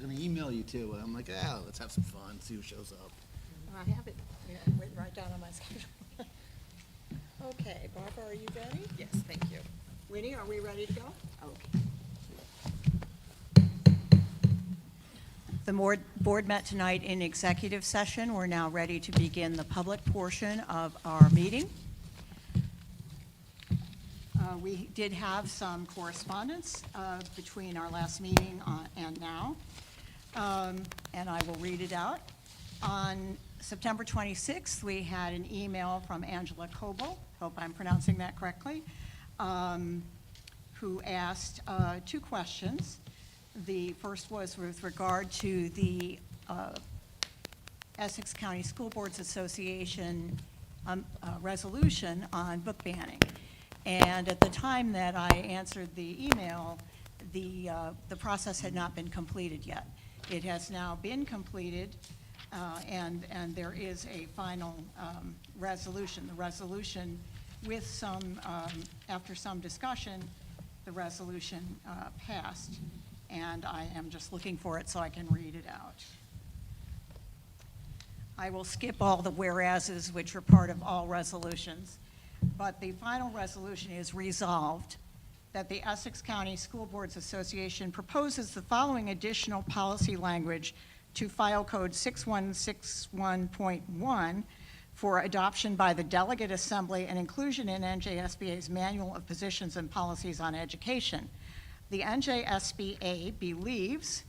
gonna email you too, and I'm like, let's have some fun, see who shows up. I have it written right down on my schedule. Okay, Barbara, are you ready? Yes, thank you. Winnie, are we ready to go? Okay. The board met tonight in executive session. We're now ready to begin the public portion of our meeting. We did have some correspondence between our last meeting and now, and I will read it out. On September 26th, we had an email from Angela Coble, hope I'm pronouncing that correctly, who asked two questions. The first was with regard to the Essex County School Boards Association resolution on book banning. And at the time that I answered the email, the process had not been completed yet. It has now been completed, and there is a final resolution. The resolution with some, after some discussion, the resolution passed. And I am just looking for it so I can read it out. I will skip all the whereases, which are part of all resolutions. But the final resolution is resolved that the Essex County School Boards Association proposes the following additional policy language to File Code 6161.1 for adoption by the Delegate Assembly and inclusion in NJSBA's Manual of Positions and Policies on Education. The NJSBA believes,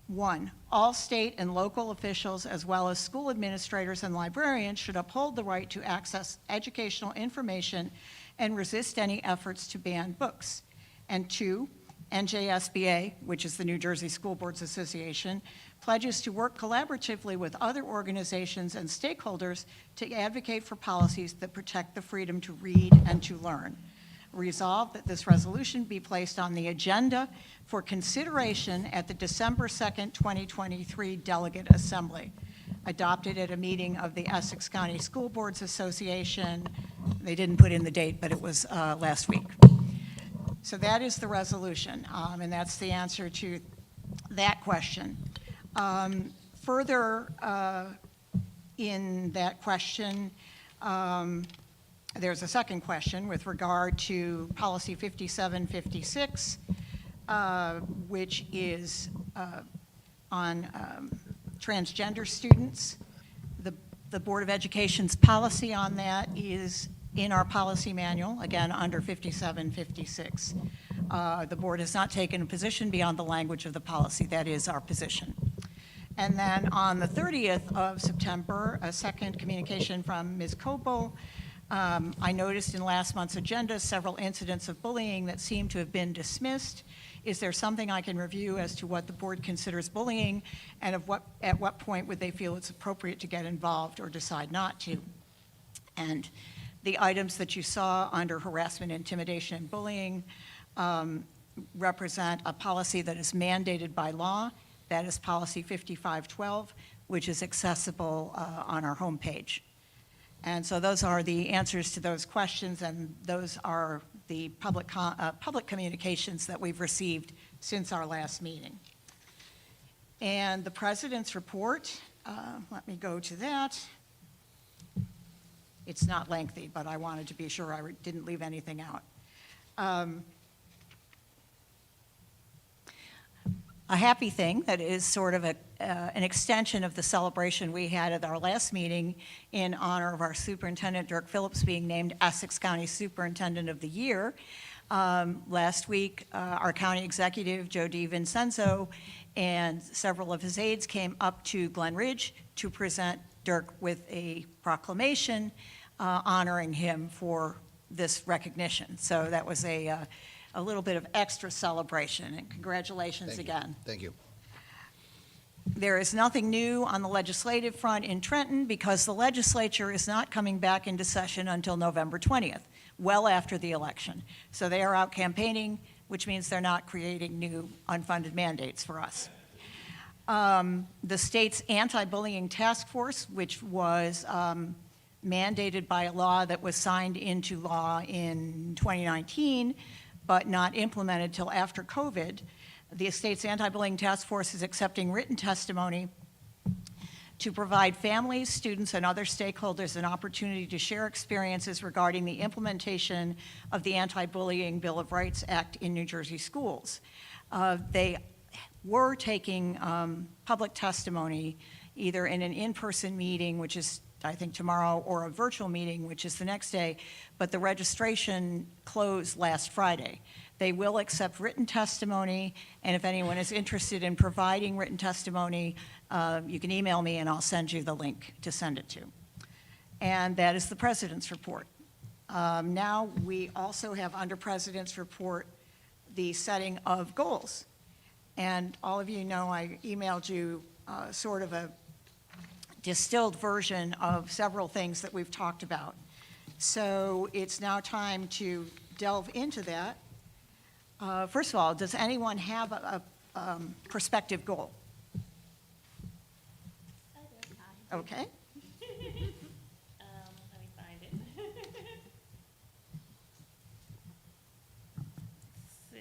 1, all state and local officials as well as school administrators and librarians should uphold the right to access educational information and resist any efforts to ban books. And 2, NJSBA, which is the New Jersey School Boards Association, pledges to work collaboratively with other organizations and stakeholders to advocate for policies that protect the freedom to read and to learn. Resolved that this resolution be placed on the agenda for consideration at the December 2nd, 2023 Delegate Assembly, adopted at a meeting of the Essex County School Boards Association. They didn't put in the date, but it was last week. So that is the resolution, and that's the answer to that question. Further in that question, there's a second question with regard to Policy 5756, which is on transgender students. The Board of Education's policy on that is in our policy manual, again, under 5756. The board has not taken a position beyond the language of the policy. That is our position. And then on the 30th of September, a second communication from Ms. Coble. I noticed in last month's agenda several incidents of bullying that seem to have been dismissed. Is there something I can review as to what the board considers bullying, and at what point would they feel it's appropriate to get involved or decide not to? And the items that you saw under harassment, intimidation, and bullying represent a policy that is mandated by law. That is Policy 5512, which is accessible on our homepage. And so those are the answers to those questions, and those are the public communications that we've received since our last meeting. And the President's report, let me go to that. It's not lengthy, but I wanted to be sure I didn't leave anything out. A happy thing that is sort of an extension of the celebration we had at our last meeting in honor of our Superintendent, Dirk Phillips, being named Essex County Superintendent of the Year. Last week, our county executive, Joe DiVincenzo, and several of his aides came up to Glen Ridge to present Dirk with a proclamation honoring him for this recognition. So that was a little bit of extra celebration, and congratulations again. Thank you. There is nothing new on the legislative front in Trenton because the legislature is not coming back into session until November 20th, well after the election. So they are out campaigning, which means they're not creating new unfunded mandates for us. The state's anti-bullying task force, which was mandated by a law that was signed into law in 2019, but not implemented till after COVID, The state's anti-bullying task force is accepting written testimony to provide families, students, and other stakeholders an opportunity to share experiences regarding the implementation of the Anti-Bullying Bill of Rights Act in New Jersey schools. They were taking public testimony either in an in-person meeting, which is I think tomorrow, or a virtual meeting, which is the next day, but the registration closed last Friday. They will accept written testimony, and if anyone is interested in providing written testimony, you can email me and I'll send you the link to send it to. And that is the President's report. Now we also have under President's report the setting of goals. And all of you know I emailed you sort of a distilled version of several things that we've talked about. So it's now time to delve into that. First of all, does anyone have a prospective goal? Okay. Let me find it. So,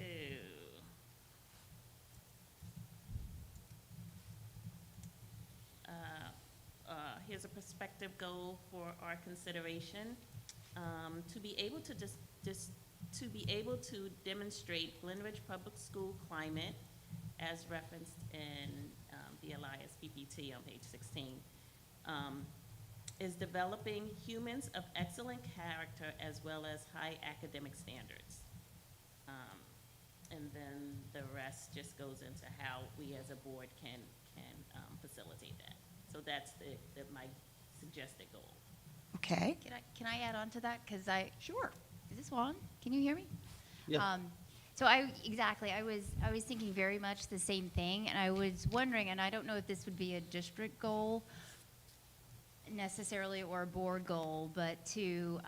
here's a prospective goal for our consideration. To be able to to be able to demonstrate Glen Ridge Public School climate as referenced in the Elias PPT on page 16. Is developing humans of excellent character as well as high academic standards. And then the rest just goes into how we as a board can facilitate that. So that's my suggested goal. Okay. Can I add on to that? Because Sure. is this on? Can you hear me? Yeah. So I was thinking very much the same thing, and I was wondering, and I don't know if this would be a district goal necessarily or a board goal, but to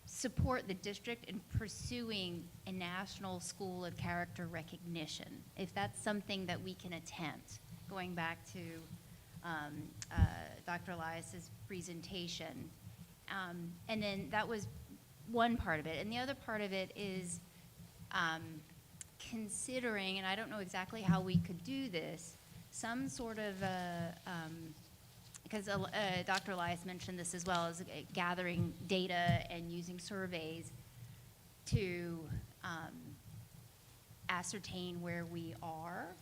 support the district in pursuing a national school of character recognition. If that's something that we can attempt, going back to Dr. Elias's presentation. And then that was one part of it. And the other part of it is considering, and I don't know exactly how we could do this, some sort of, because Dr. Elias mentioned this as well, as gathering data and using surveys to ascertain where we are.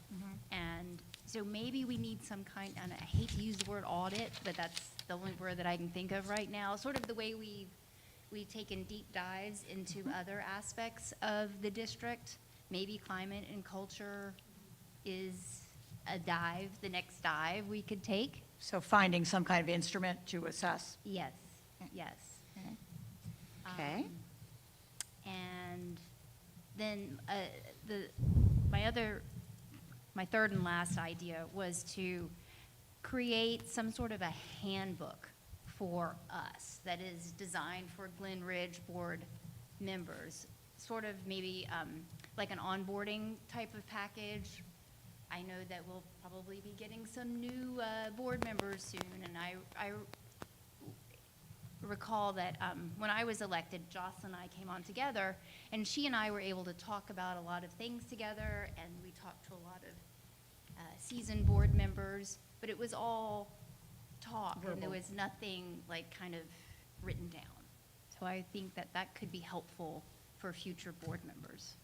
And so maybe we need some kind, and I hate to use the word audit, but that's the only word that I can think of right now, sort of the way we've taken deep dives into other aspects of the district. Maybe climate and culture is a dive, the next dive we could take. So finding some kind of instrument to assess. Yes, yes. Okay. And then my third and last idea was to create some sort of a handbook for us that is designed for Glen Ridge board members, sort of maybe like an onboarding type of package. I know that we'll probably be getting some new board members soon, and I recall that when I was elected, Jocelyn and I came on together, and she and I were able to talk about a lot of things together, and we talked to a lot of seasoned board members, but it was all talk, and there was nothing like kind of written down. So I think that that could be helpful for future board members.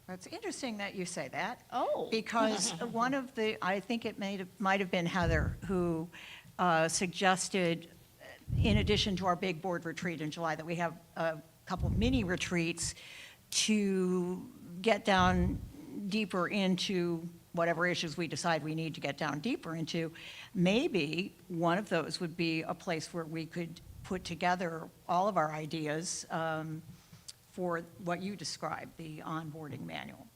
It's interesting that you say that. Oh. Because one of the, I think it might have been Heather, who suggested, in addition to our big board retreat in July, that we have a couple of mini retreats to get down deeper into whatever issues we decide we need to get down deeper into. Maybe one of those would be a place where we could put together all of our ideas for what you described, the onboarding manual.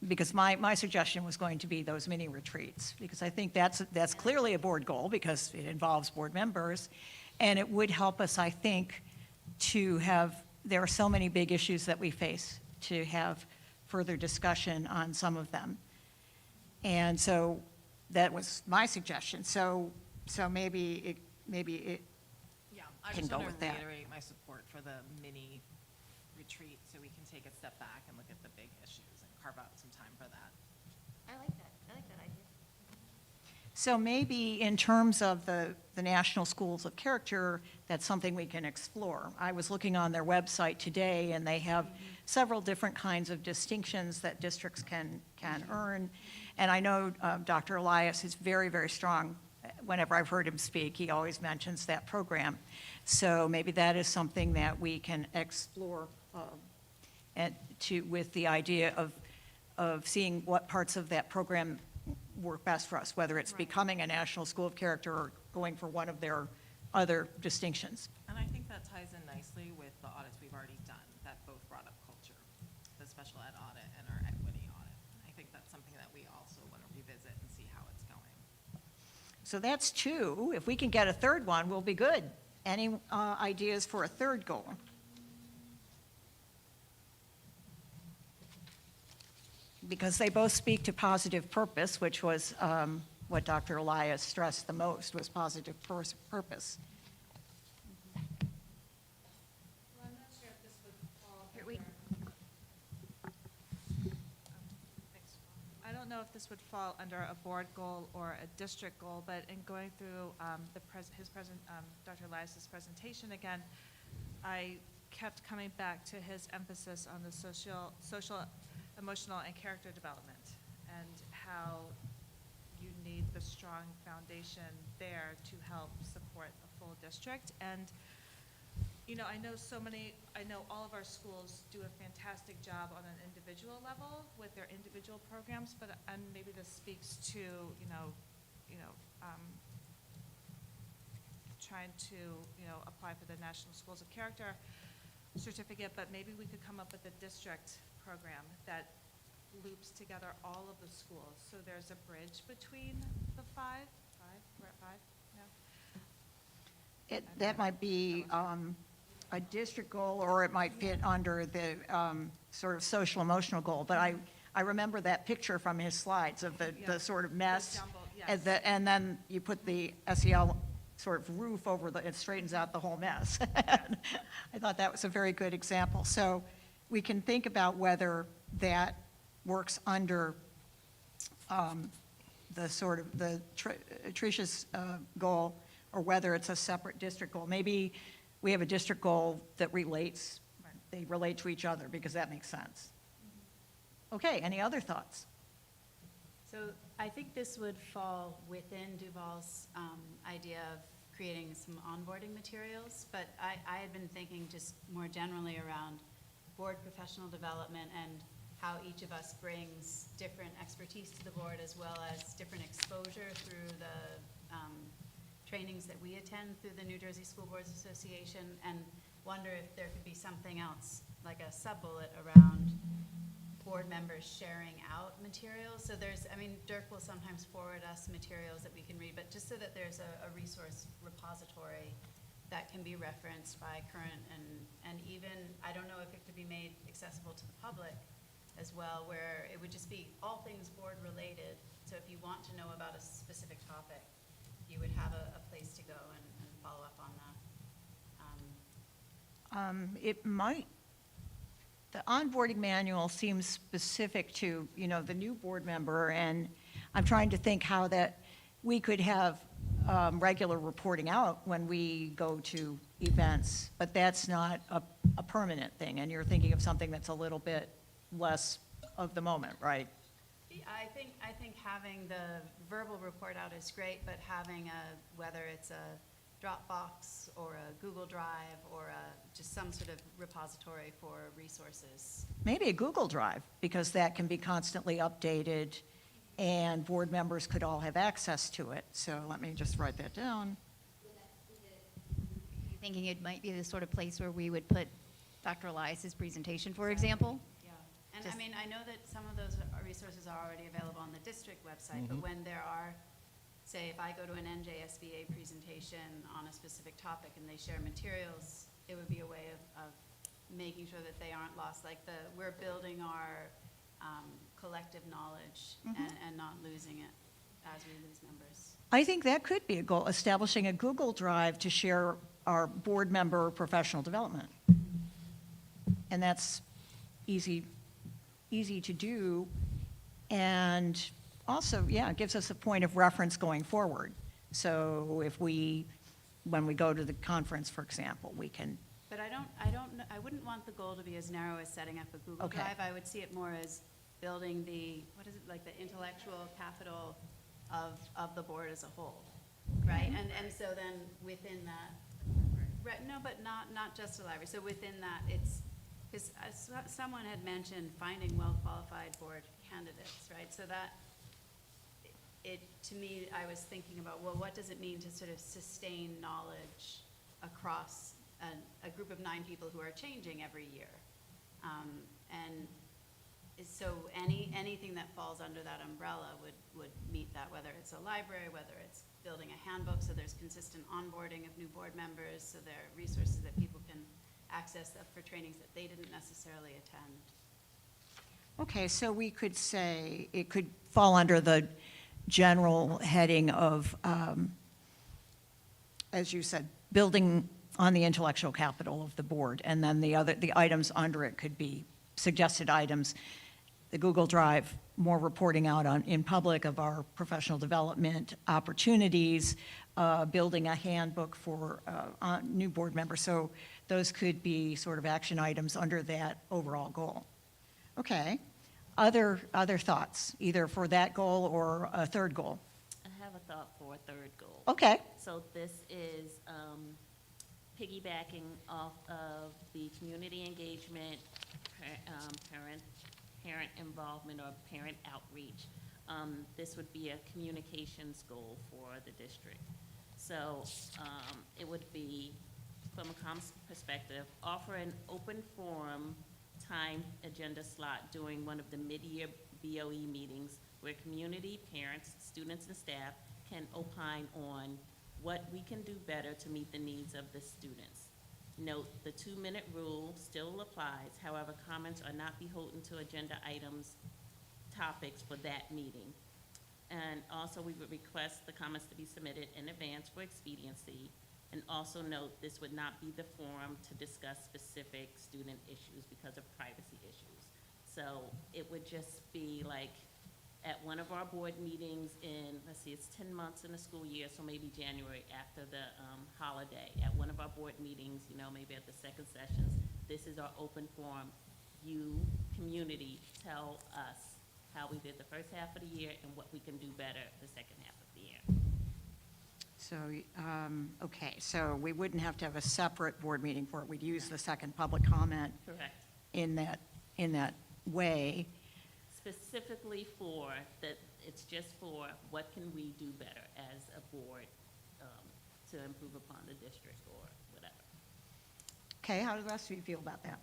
Because my suggestion was going to be those mini retreats, because I think that's clearly a board goal because it involves board members, and it would help us, I think, to have, there are so many big issues that we face, to have further discussion on some of them. And so that was my suggestion. So maybe it Yeah, I can just go want with to that. reiterate my support for the mini retreat so we can take a step back and look at the big issues and carve out some time for that. I like that. I like that idea. So maybe in terms of the National Schools of Character, that's something we can explore. I was looking on their website today, and they have several different kinds of distinctions that districts can earn. And I know Dr. Elias is very, very strong. Whenever I've heard him speak, he always mentions that program. So maybe that is something that we can explore with the idea of seeing what parts of that program work best for us, whether it's Right. becoming a National School of Character or going for one of their other distinctions. And I think that ties in nicely with the audits we've already done that both brought up culture, the special ed audit and our equity audit. I think that's something that we also want to revisit and see how it's going. So that's two. If we can get a third one, we'll be good. Any ideas for a third goal? Because they both speak to positive purpose, which was what Dr. Elias stressed the most, was positive purpose. Well, I'm not sure if this would fall Here, we- Thanks. I don't know if this would fall under a board goal or a district goal, but in going through Dr. Elias's presentation again, I kept coming back to his emphasis on the social, emotional, and character development, and how you need the strong foundation there to help support a full district. And I know all of our schools do a fantastic job on an individual level with their individual programs, and maybe this speaks to, trying to, apply for the National Schools of Character certificate, but maybe we could come up with a district program that loops together all of the schools. So there's a bridge between the five, we're at five now? That might be a district goal, or it might fit under the sort of social emotional goal. But I remember that picture from his slides of the Yeah. sort of mess. The jumble, And yes. and then you put the SEL sort of roof over it straightens out the whole mess. I thought that was a very good example. So we can think about whether that works under the sort of Tricia's goal, or whether it's a separate district goal. Maybe we have a district goal that relates, they relate to each other, because that makes sense. Okay, any other thoughts? So I think this would fall within Duval's idea of creating some onboarding materials, but I had been thinking just more generally around board professional development and how each of us brings different expertise to the board, as well as different exposure through the trainings that we attend through the New Jersey School Boards Association, and wonder if there could be something else, like a sub-bullet around board members sharing out materials. So Dirk will sometimes forward us materials that we can read, but just so that there's a resource repository that can be referenced by current and even, I don't know if it could be made accessible to the public as well, where it would just be all things board related. So if you want to know about a specific topic, you would have a place to go and follow up on that. It might, the onboarding manual seems specific to, the new board member, and I'm trying to think how that we could have regular reporting out when we go to events, but that's not a permanent thing, and you're thinking of something that's a little bit less of the moment, right? I think having the verbal report out is great, but having whether it's a Dropbox or a Google Drive or just some sort of repository for resources. Maybe a Google Drive, because that can be constantly updated, and board members could all have access to it. So let me just write that down. Thinking it might be the sort of place where we would put Dr. Elias's presentation, for example? Yeah, and Just- I know that some of those resources are already available on the district website, but when there are, say, if I go to an NJSBA presentation on a specific topic and they share materials, it would be a way of making sure that they aren't lost. Like we're building our collective knowledge and not losing it as we lose members. I think that could be a goal, establishing a Google Drive to share our board member professional development. And that's easy to do. And also, yeah, it gives us a point of reference going forward. So if when we go to the conference, for example, we can, But I wouldn't want the goal to be as narrow as setting up a Google Okay. Drive. I would see it more as building the, what is it, like the intellectual capital of the board as a whole, right? And so then within that, right, no, but not just a library. So within that, it's, because someone had mentioned finding well-qualified board candidates, right? So that, to me, I was thinking about, well, what does it mean to sort of sustain knowledge across a group of 9 people who are changing every year? And so anything that falls under that umbrella would meet that, whether it's a library, whether it's building a handbook, so there's consistent onboarding of new board members, so there are resources that people can access for trainings that they didn't necessarily attend. okay, so we could say it could fall under the general heading of, as you said, building on the intellectual capital of the board, and then the items under it could be suggested items, the Google Drive, more reporting out in public of our professional development opportunities, building a handbook for new board members. So those could be sort of action items under that overall goal. Okay. Other thoughts, either for that goal or a third goal? I have a thought for a third goal. Okay. So this is piggybacking off of the community engagement, parent involvement, or parent outreach. This would be a communications goal for the district. So it would be, from a comms perspective, offer an open forum time agenda slot during one of the mid-year BOE meetings where community, parents, students, and staff can opine on what we can do better to meet the needs of the students. Note, the 2-minute rule still applies. However, comments are not beholden to agenda items, topics for that meeting. And also, we would request the comments to be submitted in advance for expediency. And also note, this would not be the forum to discuss specific student issues because of privacy issues. So it would just be like at one of our board meetings in, let's see, it's 10 months in the school year, so maybe January after the holiday. At one of our board meetings, maybe at the second sessions, this is our open forum. You, community, tell us how we did the first half of the year and what we can do better the second half of the year. So, okay, so we wouldn't have to have a separate board meeting for it. We'd use the second public comment Correct. in that way. Specifically for that, it's just for what can we do better as a board to improve upon the district or whatever. Okay, how do the rest of you feel about that?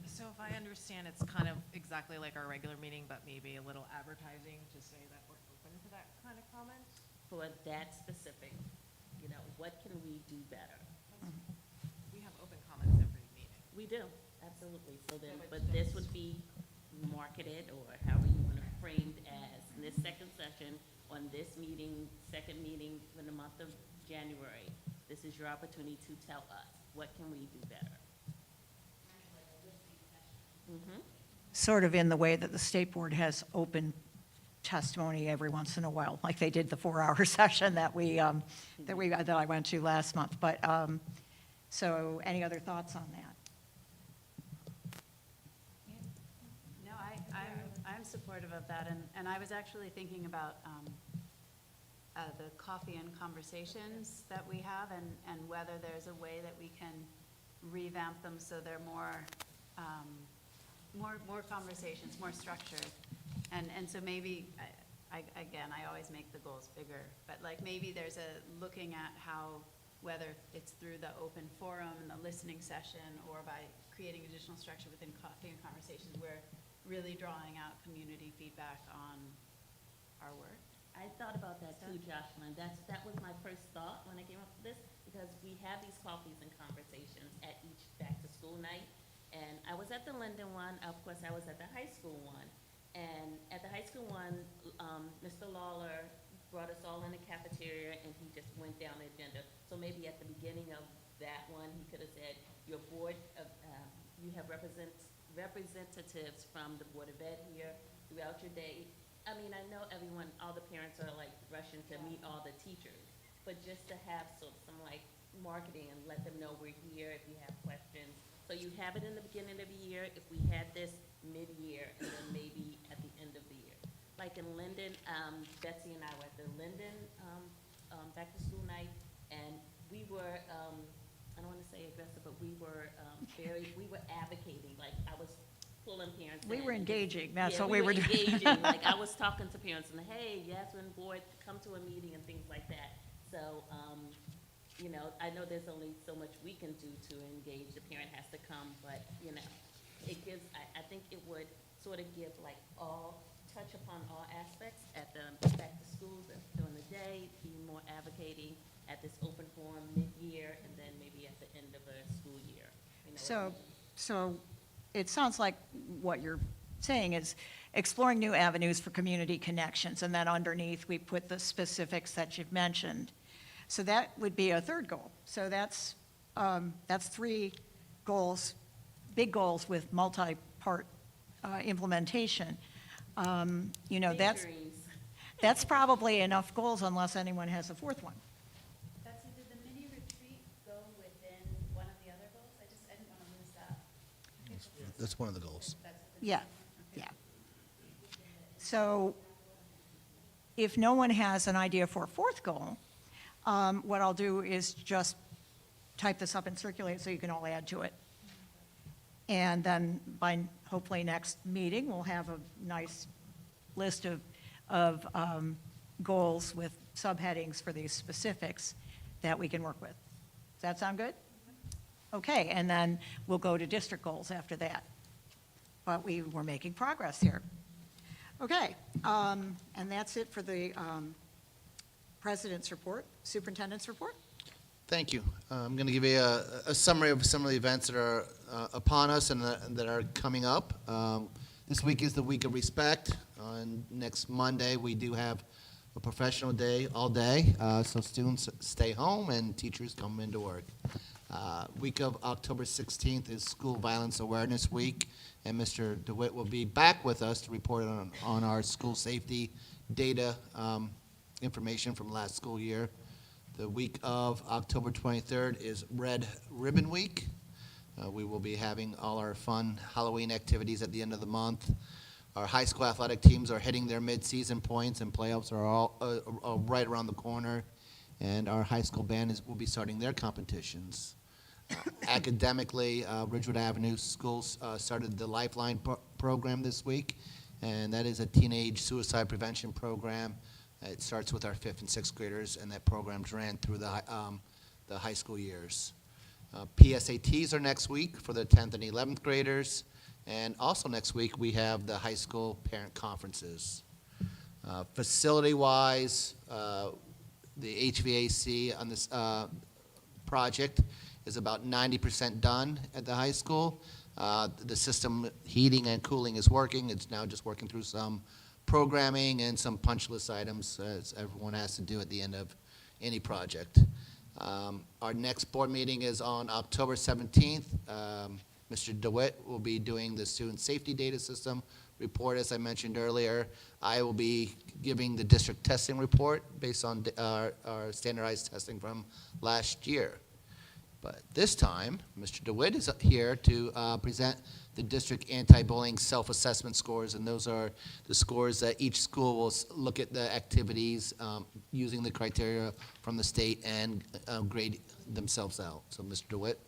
So if I understand, it's kind of exactly like our regular meeting, but maybe a little advertising to say that we're open to that kind of comment? For that specific, what can we do better? We have open comments every meeting. We do, absolutely. So then, So but it's this just- would be marketed, or however you want to frame it as, in this second session, on this meeting, second meeting in the month of January, this is your opportunity to tell us, what can we do better? Mm-hmm. Sort of in the way that the state board has open testimony every once in a while, like they did the 4-hour session that I went to last month. But, so any other thoughts on that? No, I'm supportive of that, and I was actually thinking about the coffee and conversations that we have, and whether there's a way that we can revamp them so they're more conversations, more structured. And so maybe, again, I always make the goals bigger, but like maybe there's a looking at how, whether it's through the open forum and the listening session, or by creating additional structure within coffee and conversations, we're really drawing out community feedback on our work. I thought about that too, Jocelyn. That was my first thought when I came up with this, because we have these coffees and conversations at each back-to-school night. And I was at the Linden one, of course, I was at the high school one. And at the high school one, Mr. Lawler brought us all in the cafeteria, and he just went down the agenda. So maybe at the beginning of that one, he could have said, your board of, you have representatives from the Board of Ed here throughout your day. I mean, I know everyone, all the parents are like rushing to meet all the teachers, but just to have some like marketing and let them know we're here if you have questions. So you have it in the beginning of the year, if we had this mid-year, and then maybe at the end of the year. Like in Linden, Betsy and I were at the Linden back-to-school night, and we were, I don't want to say aggressive, but we were we were advocating, like I was pulling parents We in were and just- engaging, that's yeah, what we were doing. engaging, like I was talking to parents and, hey, Yasmin Board, come to a meeting and things like that. So, you know, I know there's only so much we can do to engage, the parent has to come, but, you know, it gives, I think it would sort of give like touch upon all aspects at the back to schools and during the day, be more advocating at this open forum mid-year, and then maybe at the end of a school year. You know what I So mean? it sounds like what you're saying is exploring new avenues for community connections, and then underneath, we put the specifics that you've mentioned. So that would be a third goal. So that's 3 goals, big goals with multi-part implementation. You know, Big that's probably enough goals unless anyone has a fourth one. Betsy, did the mini retreat go within one of the other goals? I didn't want to lose that. That's one of the goals. That's what the- Yeah, yeah. So if no one has an idea for a fourth goal, what I'll do is just type this up and circulate so you can all add to it. And then by hopefully next meeting, we'll have a nice list of goals with subheadings for these specifics that we can work with. Does that sound good? Okay, and then we'll go to district goals after that. But we're making progress here. Okay, and that's it for the president's report, superintendent's report. Thank you. I'm going to give you a summary of some of the events that are upon us and that are coming up. This week is the Week of Respect. On next Monday, we do have a professional day all day, so students stay home and teachers come into work. Week of October 16th is School Violence Awareness Week, and Mr. DeWitt will be back with us to report on our school safety data information from last school year. The week of October 23rd is Red Ribbon Week. We will be having all our fun Halloween activities at the end of the month. Our high school athletic teams are hitting their mid-season points, and playoffs are all right around the corner. And our high school band will be starting their competitions. Academically, Ridgewood Avenue Schools started the Lifeline program this week, and that is a teenage suicide prevention program. It starts with our 5th and 6th graders, and that program's ran through the high school years. PSATs are next week for the 10th and 11th graders, and also next week we have the high school parent conferences. Facility-wise, the HVAC on this project is about 90% done at the high school. The system heating and cooling is working. It's now just working through some programming and some punch list items, as everyone has to do at the end of any project. Our next board meeting is on October 17th. Mr. DeWitt will be doing the student safety data system report, as I mentioned earlier. I will be giving the district testing report based on our standardized testing from last year. But this time, Mr. DeWitt is here to present the district anti-bullying self-assessment scores, and those are the scores that each school will look at the activities using the criteria from the state and grade themselves out. So, Mr. DeWitt.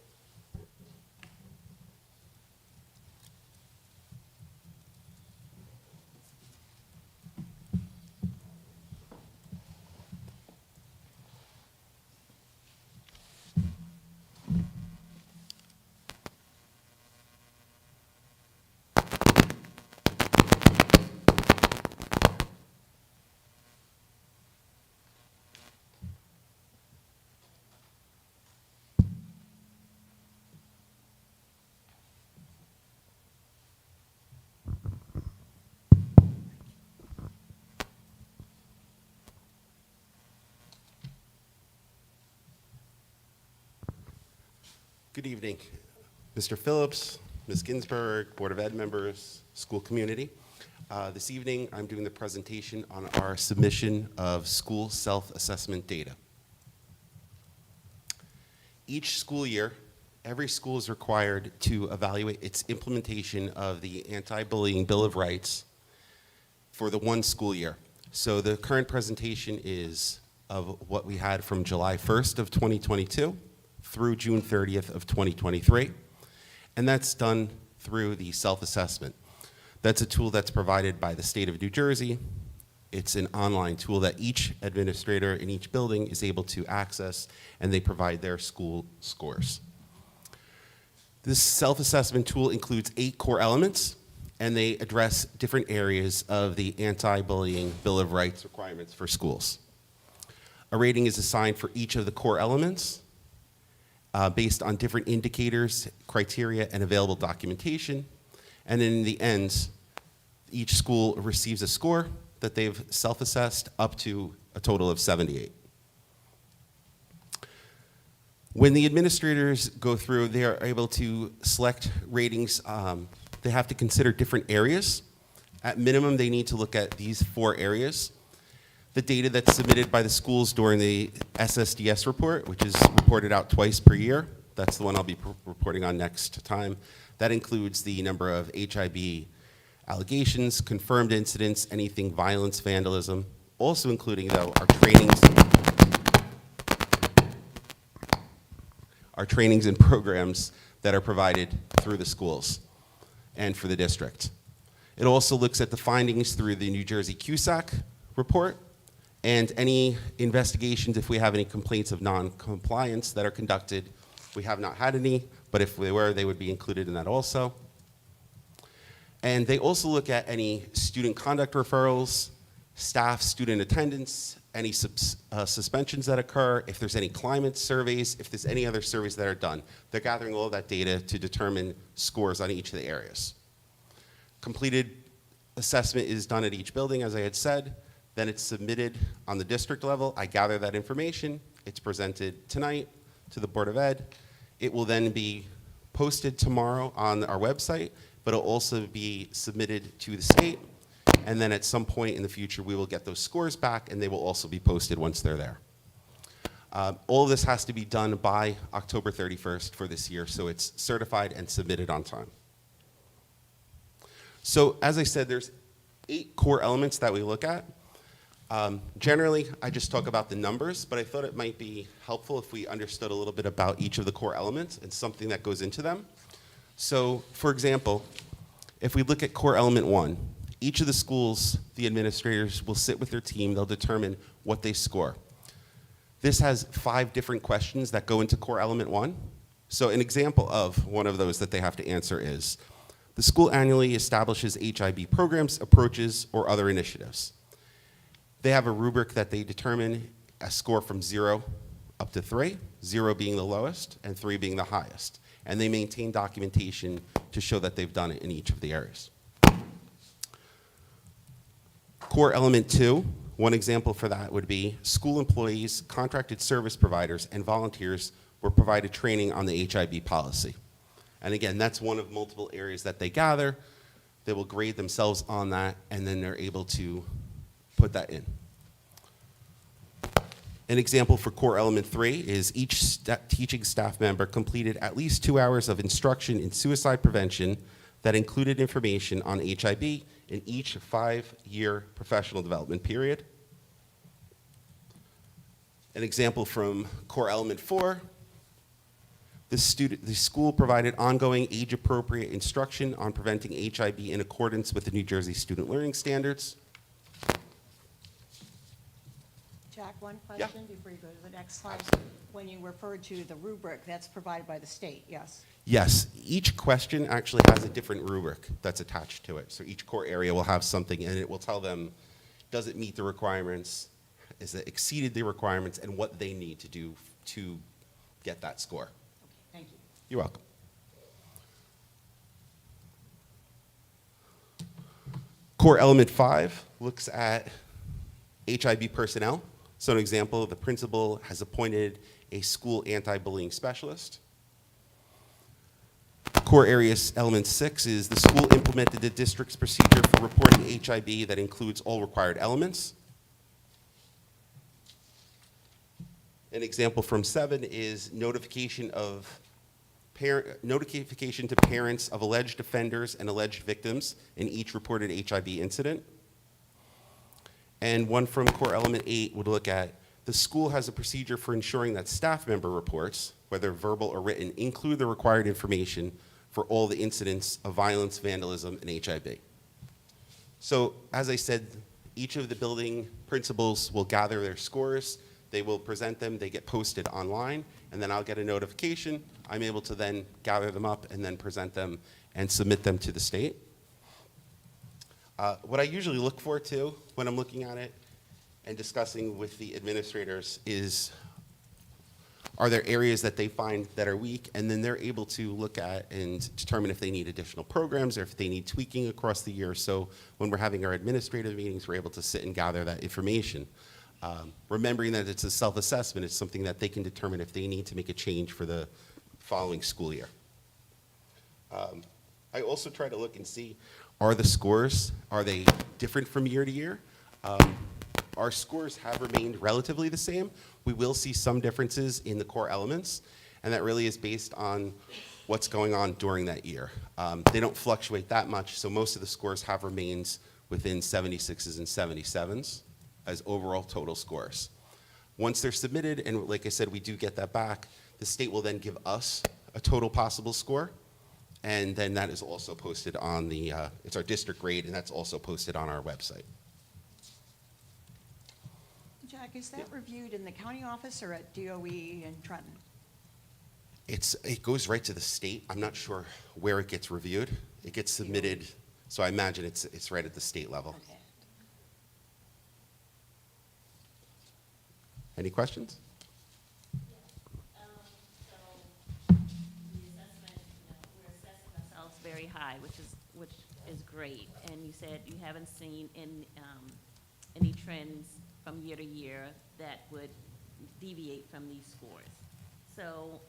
Good evening. Mr. Phillips, Ms. Ginsburg, Board of Ed members, school community. This evening, I'm doing the presentation on our submission of school self-assessment data. Each school year, every school is required to evaluate its implementation of the Anti-Bullying Bill of Rights for the one school year. So the current presentation is of what we had from July 1st of 2022 through June 30th of 2023. And that's done through the self-assessment. That's a tool that's provided by the state of New Jersey. It's an online tool that each administrator in each building is able to access, and they provide their school scores. This self-assessment tool includes 8 core elements, and they address different areas of the Anti-Bullying Bill of Rights requirements for schools. A rating is assigned for each of the core elements based on different indicators, criteria, and available documentation. And in the end, each school receives a score that they've self-assessed up to a total of 78. When the administrators go through, they are able to select ratings. They have to consider different areas. At minimum, they need to look at these 4 areas. The data that's submitted by the schools during the SSDS report, which is reported out twice per year. That's the one I'll be reporting on next time. That includes the number of HIB allegations, confirmed incidents, anything violence, vandalism. Also including, though, our trainings and programs that are provided through the schools and for the district. It also looks at the findings through the New Jersey CUSAC report and any investigations if we have any complaints of non-compliance that are conducted. We have not had any, but if they were, they would be included in that also. And they also look at any student conduct referrals, staff student attendance, any suspensions that occur, if there's any climate surveys, if there's any other surveys that are done. They're gathering all of that data to determine scores on each of the areas. Completed assessment is done at each building, as I had said. Then it's submitted on the district level. I gather that information. It's presented tonight to the Board of Ed. It will then be posted tomorrow on our website, but it'll also be submitted to the state. And then at some point in the future, we will get those scores back, and they will also be posted once they're there. All of this has to be done by October 31st for this year, so it's certified and submitted on time. So as I said, there's 8 core elements that we look at. Generally, I just talk about the numbers, but I thought it might be helpful if we understood a little bit about each of the core elements and something that goes into them. So, for example, if we look at core element 1, each of the schools, the administrators will sit with their team, they'll determine what they score. This has 5 different questions that go into core element 1. So an example of one of those that they have to answer is, the school annually establishes HIB programs, approaches, or other initiatives. They have a rubric that they determine a score from 0 up to 3, 0 being the lowest and 3 being the highest. And they maintain documentation to show that they've done it in each of the areas. Core element 2, one example for that would be school employees, contracted service providers, and volunteers were provided training on the HIB policy. And again, that's one of multiple areas that they gather. They will grade themselves on that, and then they're able to put that in. An example for core element 3 is each teaching staff member completed at least 2 hours of instruction in suicide prevention that included information on HIB in each 5-year professional development period. An example from core element 4, the school provided ongoing age-appropriate instruction on preventing HIB in accordance with the New Jersey Student Learning Standards. Jack, one Yeah. question before you go to the next slide. When you referred to the rubric, that's provided by the state, yes? Yes, each question actually has a different rubric that's attached to it. So each core area will have something, and it will tell them, does it meet the requirements, is it exceeded the requirements, and what they need to do to get that score. Okay, thank you. You're welcome. Core element 5 looks at HIB personnel. So an example, the principal has appointed a school anti-bullying specialist. core areas, element 6 is the school implemented the district's procedure for reporting HIB that includes all required elements. An example from 7 is notification to parents of alleged offenders and alleged victims in each reported HIB incident. And one from core element 8 would look at the school has a procedure for ensuring that staff member reports, whether verbal or written, include the required information for all the incidents of violence, vandalism, and HIB. So as I said, each of the building principals will gather their scores. They will present them, they get posted online, and then I'll get a notification. I'm able to then gather them up and then present them and submit them to the state. What I usually look for too, when I'm looking at it and discussing with the administrators is, are there areas that they find that are weak? And then they're able to look at and determine if they need additional programs or if they need tweaking across the year. So when we're having our administrative meetings, we're able to sit and gather that information. Remembering that it's a self-assessment, it's something that they can determine if they need to make a change for the following school year. I also try to look and see, are the scores, are they different from year to year? Our scores have remained relatively the same. We will see some differences in the core elements, and that really is based on what's going on during that year. They don't fluctuate that much, so most of the scores have remained within 76s and 77s as overall total scores. Once they're submitted, and like I said, we do get that back, the state will then give us a total possible score, and then that is also posted on the, it's our district grade, and that's also posted on our website. Jack, is that reviewed in the county office or at DOE in Trenton? It goes right to the state. I'm not sure where it gets reviewed. It gets submitted, so I imagine it's right at the state level. Okay. Any questions? So the assessment, we're assessing ourselves very high, which is great. And you said you haven't seen any trends from year to year that would deviate from these scores. So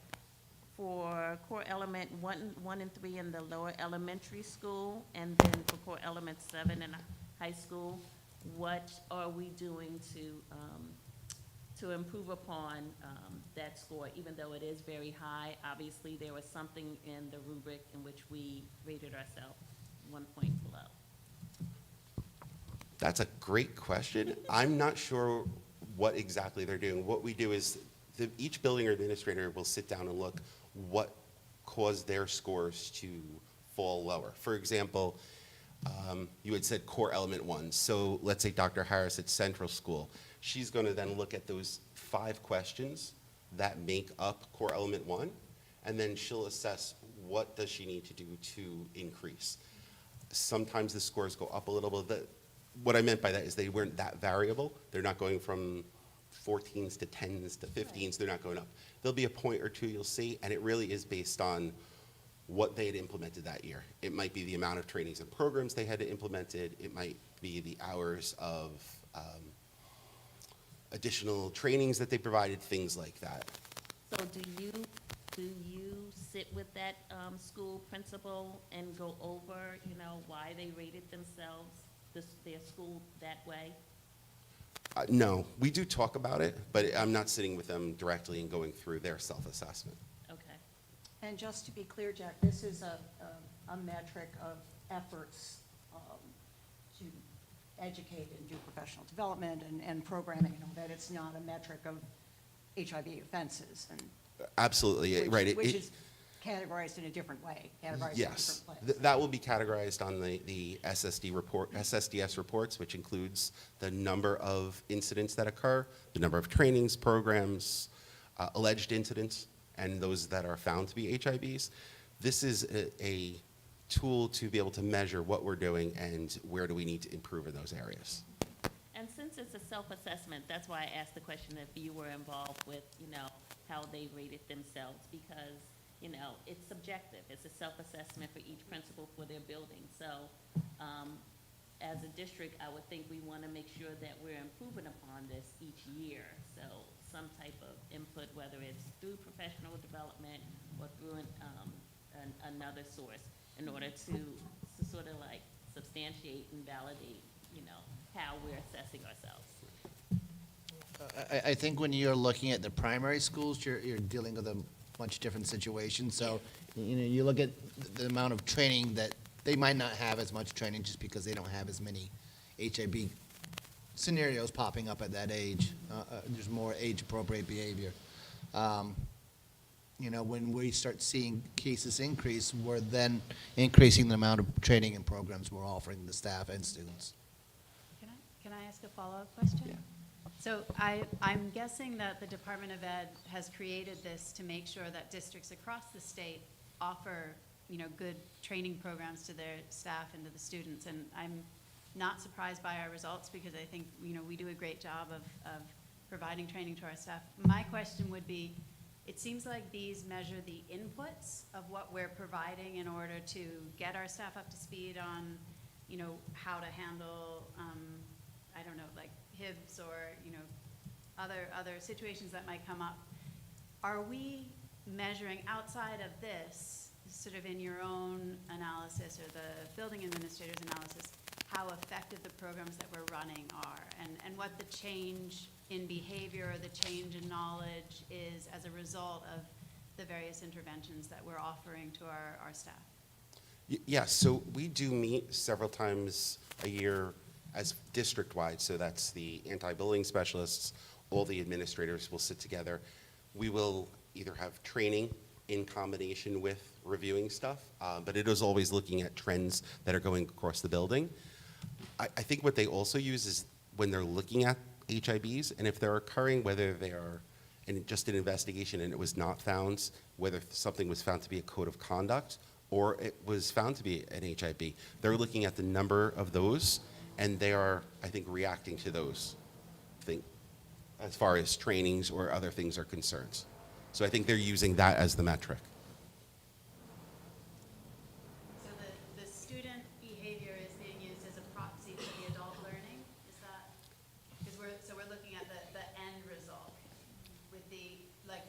for core element 1 and 3 in the lower elementary school, and then for core element 7 in high school, what are we doing to improve upon that score, even though it is very high? Obviously, there was something in the rubric in which we rated ourselves 1 point below. That's a great question. I'm not sure what exactly they're doing. What we do is each building administrator will sit down and look what caused their scores to fall lower. For example, you had said core element 1. So let's say Dr. Harris at Central School. She's going to then look at those 5 questions that make up core element 1, and then she'll assess what does she need to do to increase. Sometimes the scores go up a little bit. What I meant by that is they weren't that variable. They're not going from 14s to 10s to 15s. They're not going up. There'll be a point or two you'll see, and it really is based on what they had implemented that year. It might be the amount of trainings and programs they had implemented. It might be the hours of additional trainings that they provided, things like that. So do you sit with that school principal and go over, why they rated themselves, their school that way? No, we do talk about it, but I'm not sitting with them directly and going through their self-assessment. Okay. And just to be clear, Jack, this is a metric of efforts to educate and do professional development and programming, that it's not a metric of HIV offenses. And Absolutely, right. Which is categorized in a different way, categorized in a Yes, different place. that will be categorized on the SSDS reports, which includes the number of incidents that occur, the number of trainings, programs, alleged incidents, and those that are found to be HIVs. This is a tool to be able to measure what we're doing and where do we need to improve in those areas. And since it's a self-assessment, that's why I asked the question if you were involved with, how they rated themselves, because, it's subjective. It's a self-assessment for each principal for their building. So, as a district, I would think we want to make sure that we're improving upon this each year. So, some type of input, whether it's through professional development or through another source in order to sort of like substantiate and validate, you know, how we're assessing ourselves. I think when you're looking at the primary schools, you're dealing with a much different situation. So, you know, you look at the amount of training that they might not have as much training just because they don't have as many HIB scenarios popping up at that age. There's more age-appropriate behavior. You know, when we start seeing cases increase, we're then increasing the amount of training and programs we're offering the staff and students. Can I ask a follow-up question? Yeah. So I'm guessing that the Department of Ed has created this to make sure that districts across the state offer, you know, good training programs to their staff and to the students. And I'm not surprised by our results because I think, you know, we do a great job of providing training to our staff. My question would be, it seems like these measure the inputs of what we're providing in order to get our staff up to speed on, you know, how to handle, I don't know, like HIBs or, you know, other situations that might come up. Are we measuring outside of this, sort of in your own analysis or the building administrator's analysis, how effective the programs that we're running are and what the change in behavior or the change in knowledge is as a result of the various interventions that we're offering to our staff? Yes, so we do meet several times a year as district-wide, so that's the anti-bullying specialists, all the administrators will sit together. We will either have training in combination with reviewing stuff, but it is always looking at trends that are going across the building. I think what they also use is when they're looking at HIBs, and if they're occurring, whether they are just an investigation and it was not found, whether something was found to be a code of conduct or it was found to be an HIB, they're looking at the number of those, and they are, I think, reacting to those things as far as trainings or other things are concerned. So I think they're using that as the metric. So the student behavior is being used as a proxy for the adult learning? Is that, because we're looking at the end result with the, like,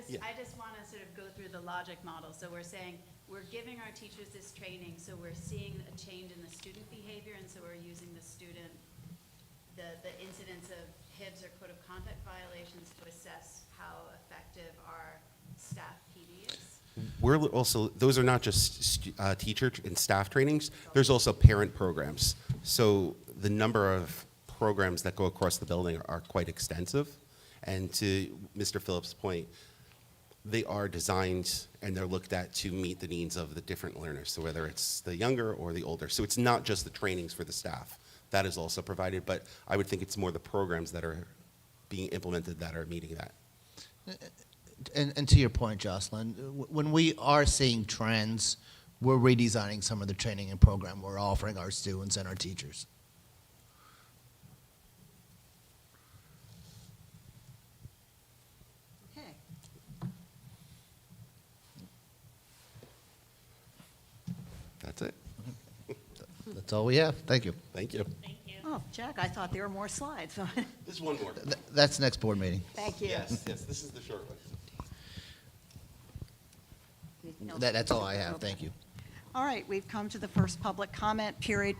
Yeah. I just want to sort of go through the logic model. So we're saying, we're giving our teachers this training, so we're seeing a change in the student behavior, and so we're using the student, the incidence of HIBs or code of conduct violations to assess how effective our staff PD is. We're also, those are not just teacher and staff trainings, there's also parent programs. So the number of programs that go across the building are quite extensive. And to Mr. Phillips' point, they are designed and they're looked at to meet the needs of the different learners. So whether it's the younger or the older. So it's not just the trainings for the staff. That is also provided, but I would think it's more the programs that are being implemented that are meeting that. And to your point, Jocelyn, when we are seeing trends, we're redesigning some of the training and program we're offering our students and our teachers. Okay. That's it. That's all we have. Thank you. Thank you. Thank you. Oh, Jack, I thought there were more slides. There's one more. That's next board meeting. Thank you. Yes, this is the short one. That's all I have. Thank you. All right, we've come to the first public comment period,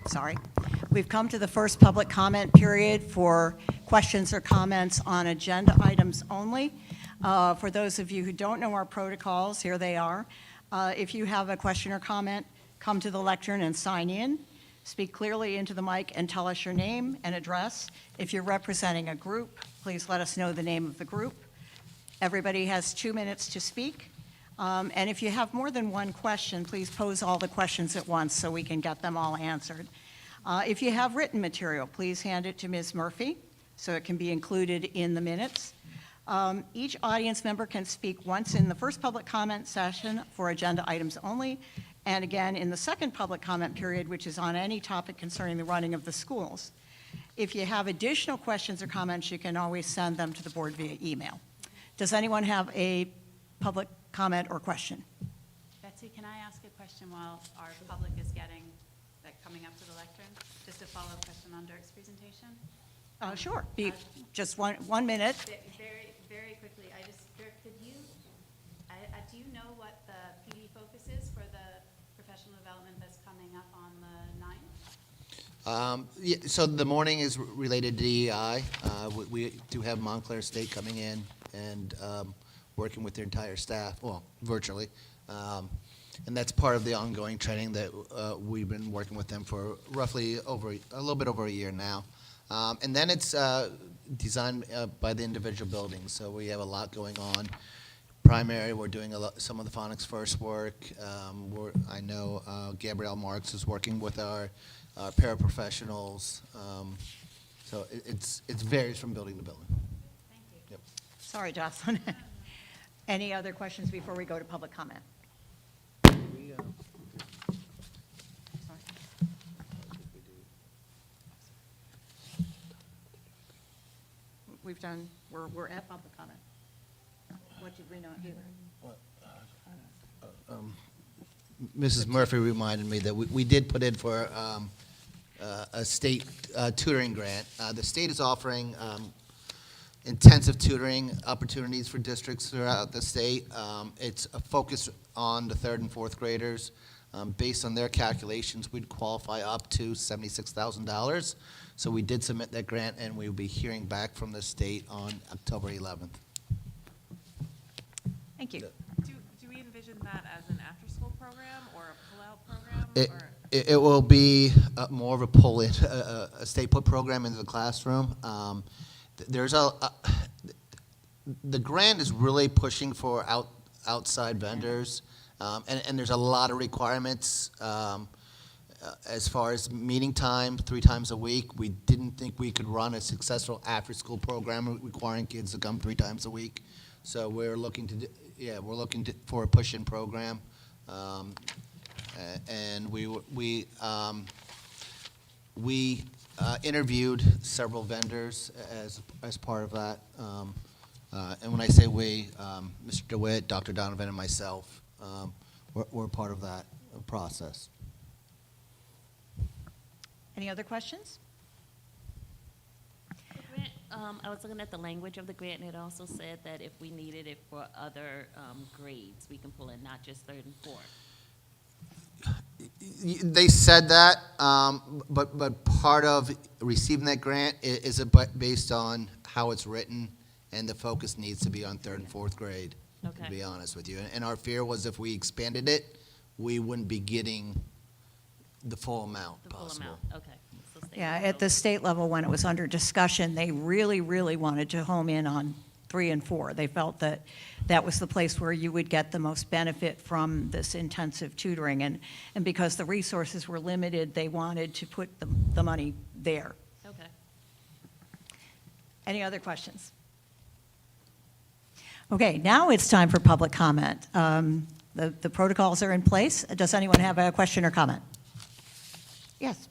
We've come to the first public comment period for questions or comments on agenda items only. For those of you who don't know our protocols, here they are. If you have a question or comment, come to the lectern and sign in. Speak clearly into the mic and tell us your name and address. If you're representing a group, please let us know the name of the group. Everybody has 2 minutes to speak. And if you have more than one question, please pose all the questions at once so we can get them all answered. If you have written material, please hand it to Ms. Murphy so it can be included in the minutes. Each audience member can speak once in the first public comment session for agenda items only, and again in the second public comment period, which is on any topic concerning the running of the schools. If you have additional questions or comments, you can always send them to the board via email. Does anyone have a public comment or question? Betsy, can I ask a question while our public is coming up to the lectern? Just a follow-up question on Dirk's presentation? Sure. Just one minute. Very quickly, Dirk, do you know what the PD focus professional development that's coming up on the 9th? Yeah, so the morning is related to DEI. We do have Montclair State coming in and working with their entire staff, well, virtually. And that's part of the ongoing training that we've been working with them for roughly a little bit over a year now. And then it's designed by the individual buildings, so we have a lot going on. Primary, we're doing some of the phonics first work. I know Gabrielle Marks is working with our paraprofessionals. So it varies from building to building. Thank you. Yep. Sorry, Jocelyn. Any other questions before we go to public comment? Sorry. We've done, we're at public comment. What did we not hear? Mrs. Murphy reminded me that we did put in for a state tutoring grant. The state is offering intensive tutoring opportunities for districts throughout the state. It's a focus on the 3rd and 4th graders. Based on their calculations, we'd qualify up to $76,000. So we did submit that grant, and we'll be hearing back from the state on October 11th. Thank you. Do we envision that as an after-school program or a pull-out program? It will be more of a pull-in, a stay-put program into the classroom. The grant is really pushing for outside vendors, and there's a lot of requirements as far as meeting time 3 times a week. We didn't think we could run a successful after-school program requiring kids to come 3 times a week. So we're looking for a push-in program, and we interviewed several vendors as part of that. And when I say we, Mr. DeWitt, Dr. Donovan, and myself, we're part of that process. Any other questions? The grant, I was looking at the language of the grant, and it also said that if we needed it for other grades, we can pull in, not just 3rd and 4th. They said that, but part of receiving that grant is based on how it's written, and the focus needs to be on 3rd and 4th grade, Okay. to be honest with you. And our fear was if we expanded it, we wouldn't be getting the full amount The full possible. amount, okay. So stay Yeah, with at the those. state level, when it was under discussion, they really, really wanted to home in on 3 and 4. They felt that that was the place where you would get the most benefit from this intensive tutoring. And because the resources were limited, they wanted to put the money there. Okay. Any other questions? Okay, now it's time for public comment. The protocols are in place. Does anyone have a question or comment? Yes.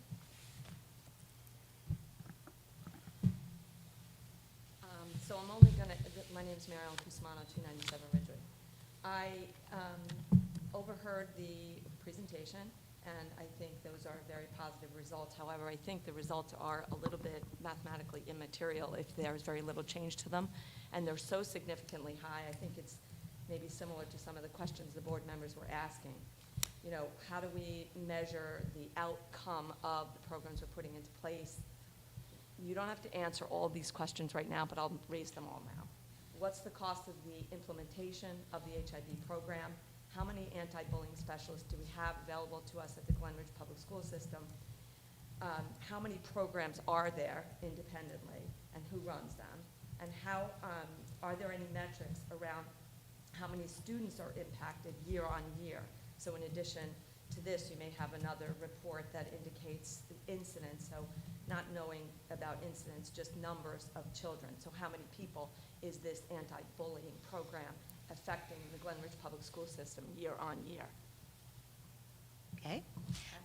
So I'm only going to, my name is Mary Ellen Cusmano, 297 Ridgewood. I overheard the presentation, and I think those are very positive results. However, I think the results are a little bit mathematically immaterial if there's very little change to them, and they're so significantly high. I think it's maybe similar to some of the questions the board members were asking. You know, how do we measure the outcome of the programs we're putting into place? You don't have to answer all these questions right now, but I'll raise them all now. What's the cost of the implementation of the HIB program? How many anti-bullying specialists do we have available to us at the Glen Ridge Public School System? How many programs are there independently, and who runs them? And how are there any metrics around how many students are impacted year on year? So in addition to this, you may have another report that indicates the incidence, so not knowing about incidents, just numbers of children. So how many people is this anti-bullying program affecting the Glen Ridge Public School System year on year? Okay.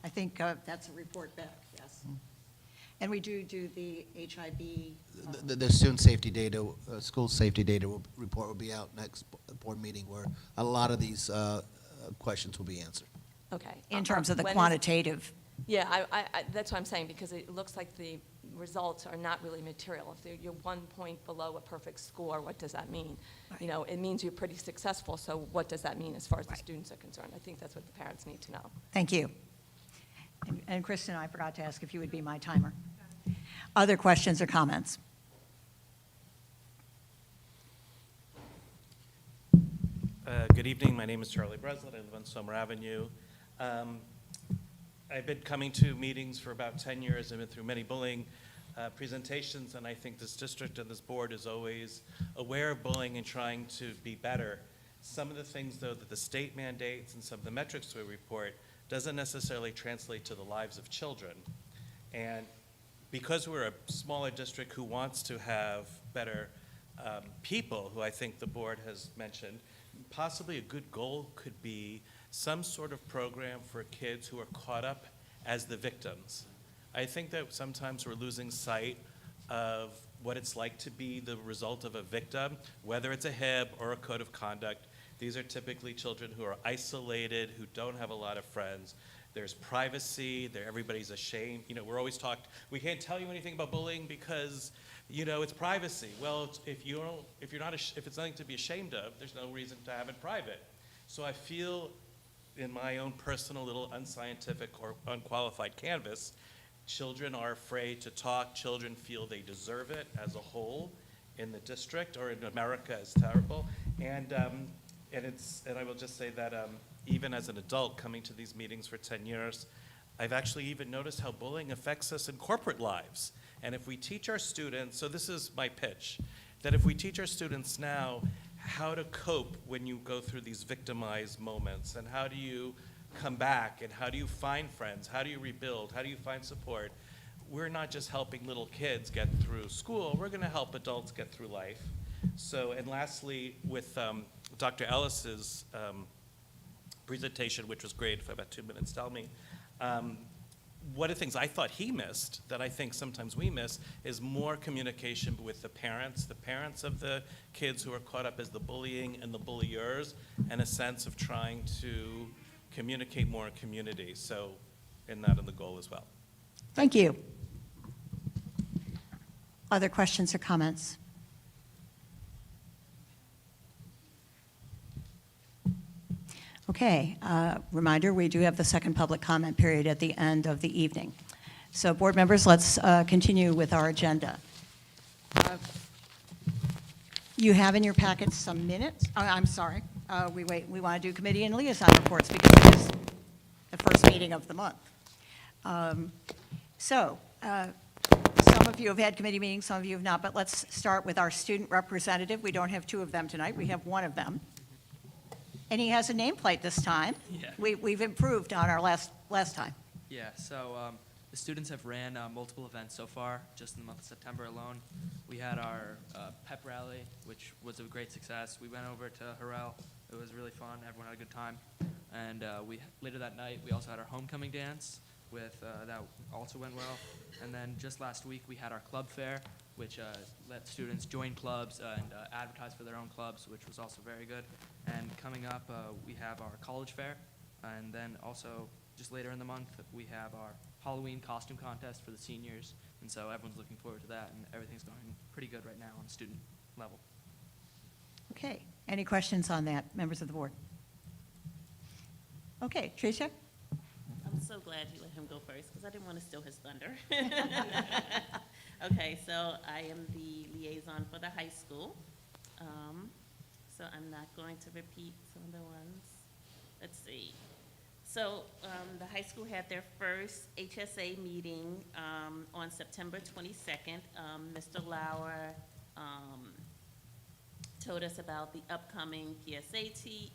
I think that's a report back, yes. And we do the HIB. The student safety data, school safety data report will be out next board meeting, where a lot of these questions will be answered. Okay. In terms of the When is- quantitative. Yeah, I that's what I'm saying, because it looks like the results are not really material. If you're 1 point below a perfect score, what does that mean? You know, it means you're pretty successful, so what does that mean as far as the students are concerned? I think that's what the parents need to know. Thank you. And Kristen, I forgot to ask if you would be my timer. Other questions or comments? Good evening. My name is Charlie Breslin. I live on Sommer Avenue. I've been coming to meetings for about 10 years. I've been through many bullying presentations, and I think this district and this board is always aware of bullying and trying to be better. Some of the things, though, that the state mandates and some of the metrics we report doesn't necessarily translate to the lives of children. And because we're a smaller district who wants to have better people, who I think the board has mentioned, possibly a good goal could be some sort of program for kids who are caught up as the victims. I think that sometimes we're losing sight of what it's like to be the result of a victim, whether it's a HIB or a code of conduct. These are typically children who are isolated, who don't have a lot of friends. There's privacy, everybody's ashamed. You know, we're always talked, we can't tell you anything about bullying because, you know, it's privacy. Well, if it's nothing to be ashamed of, there's no reason to have it private. So I feel in my own personal little unscientific or unqualified canvas, children are afraid to talk. Children feel they deserve it as a whole in the district or in America as terrible. And I will just say that even as an adult coming to these meetings for 10 years, I've actually even noticed how bullying affects us in corporate lives. And if we teach our students, so this is my pitch, that if we teach our students now how to cope when you go through these victimized moments, and how do you come back, and how do you find friends, how do you rebuild, how do you find support, we're not just helping little kids get through school, we're gonna help adults get through life. So, and lastly, with Dr. Ellis's presentation, which was great, for about 2 minutes, tell me, one of the things I thought he missed, that I think sometimes we miss, is more communication with the parents of the kids who are caught up as the bullying and the bulliers, and a sense of trying to communicate more in community. So, and that in the goal as well. Thank you. Other questions or comments? Okay, reminder, we do have the second public comment period at the end of the evening. So board members, let's continue with our agenda. You have in your packets some minutes. I'm sorry, we want to do committee and liaison reports because it is the first meeting of the month. Some of you have had committee meetings, some of you have not, but let's start with our student representative. We don't have two of them tonight, we have one of them. And he has a nameplate this time. Yeah. We've improved on our last time. Yeah, so the students have ran multiple events so far, just in the month of September alone. We had our pep rally, which was a great success. We went over to Harrell. It was really fun. Everyone had a good time. And later that night, we also had our homecoming dance, that also went well. And then just last week, we had our club fair, which let students join clubs and advertise for their own clubs, which was also very good. And coming up, we have our college fair, and then also just later in the month, we have our Halloween costume contest for the seniors, and so everyone's looking forward to that, and everything's going pretty good right now on a student level. Okay, any questions on that, members of the board? Okay, Tricia? I'm so glad you let him go first, because I didn't want to steal his thunder. Okay, so I am the liaison for the high school. So I'm not going to repeat some of the ones. Let's see. So the high school had their first HSA meeting on September 22nd. Mr. Lauer told us about the upcoming PSAT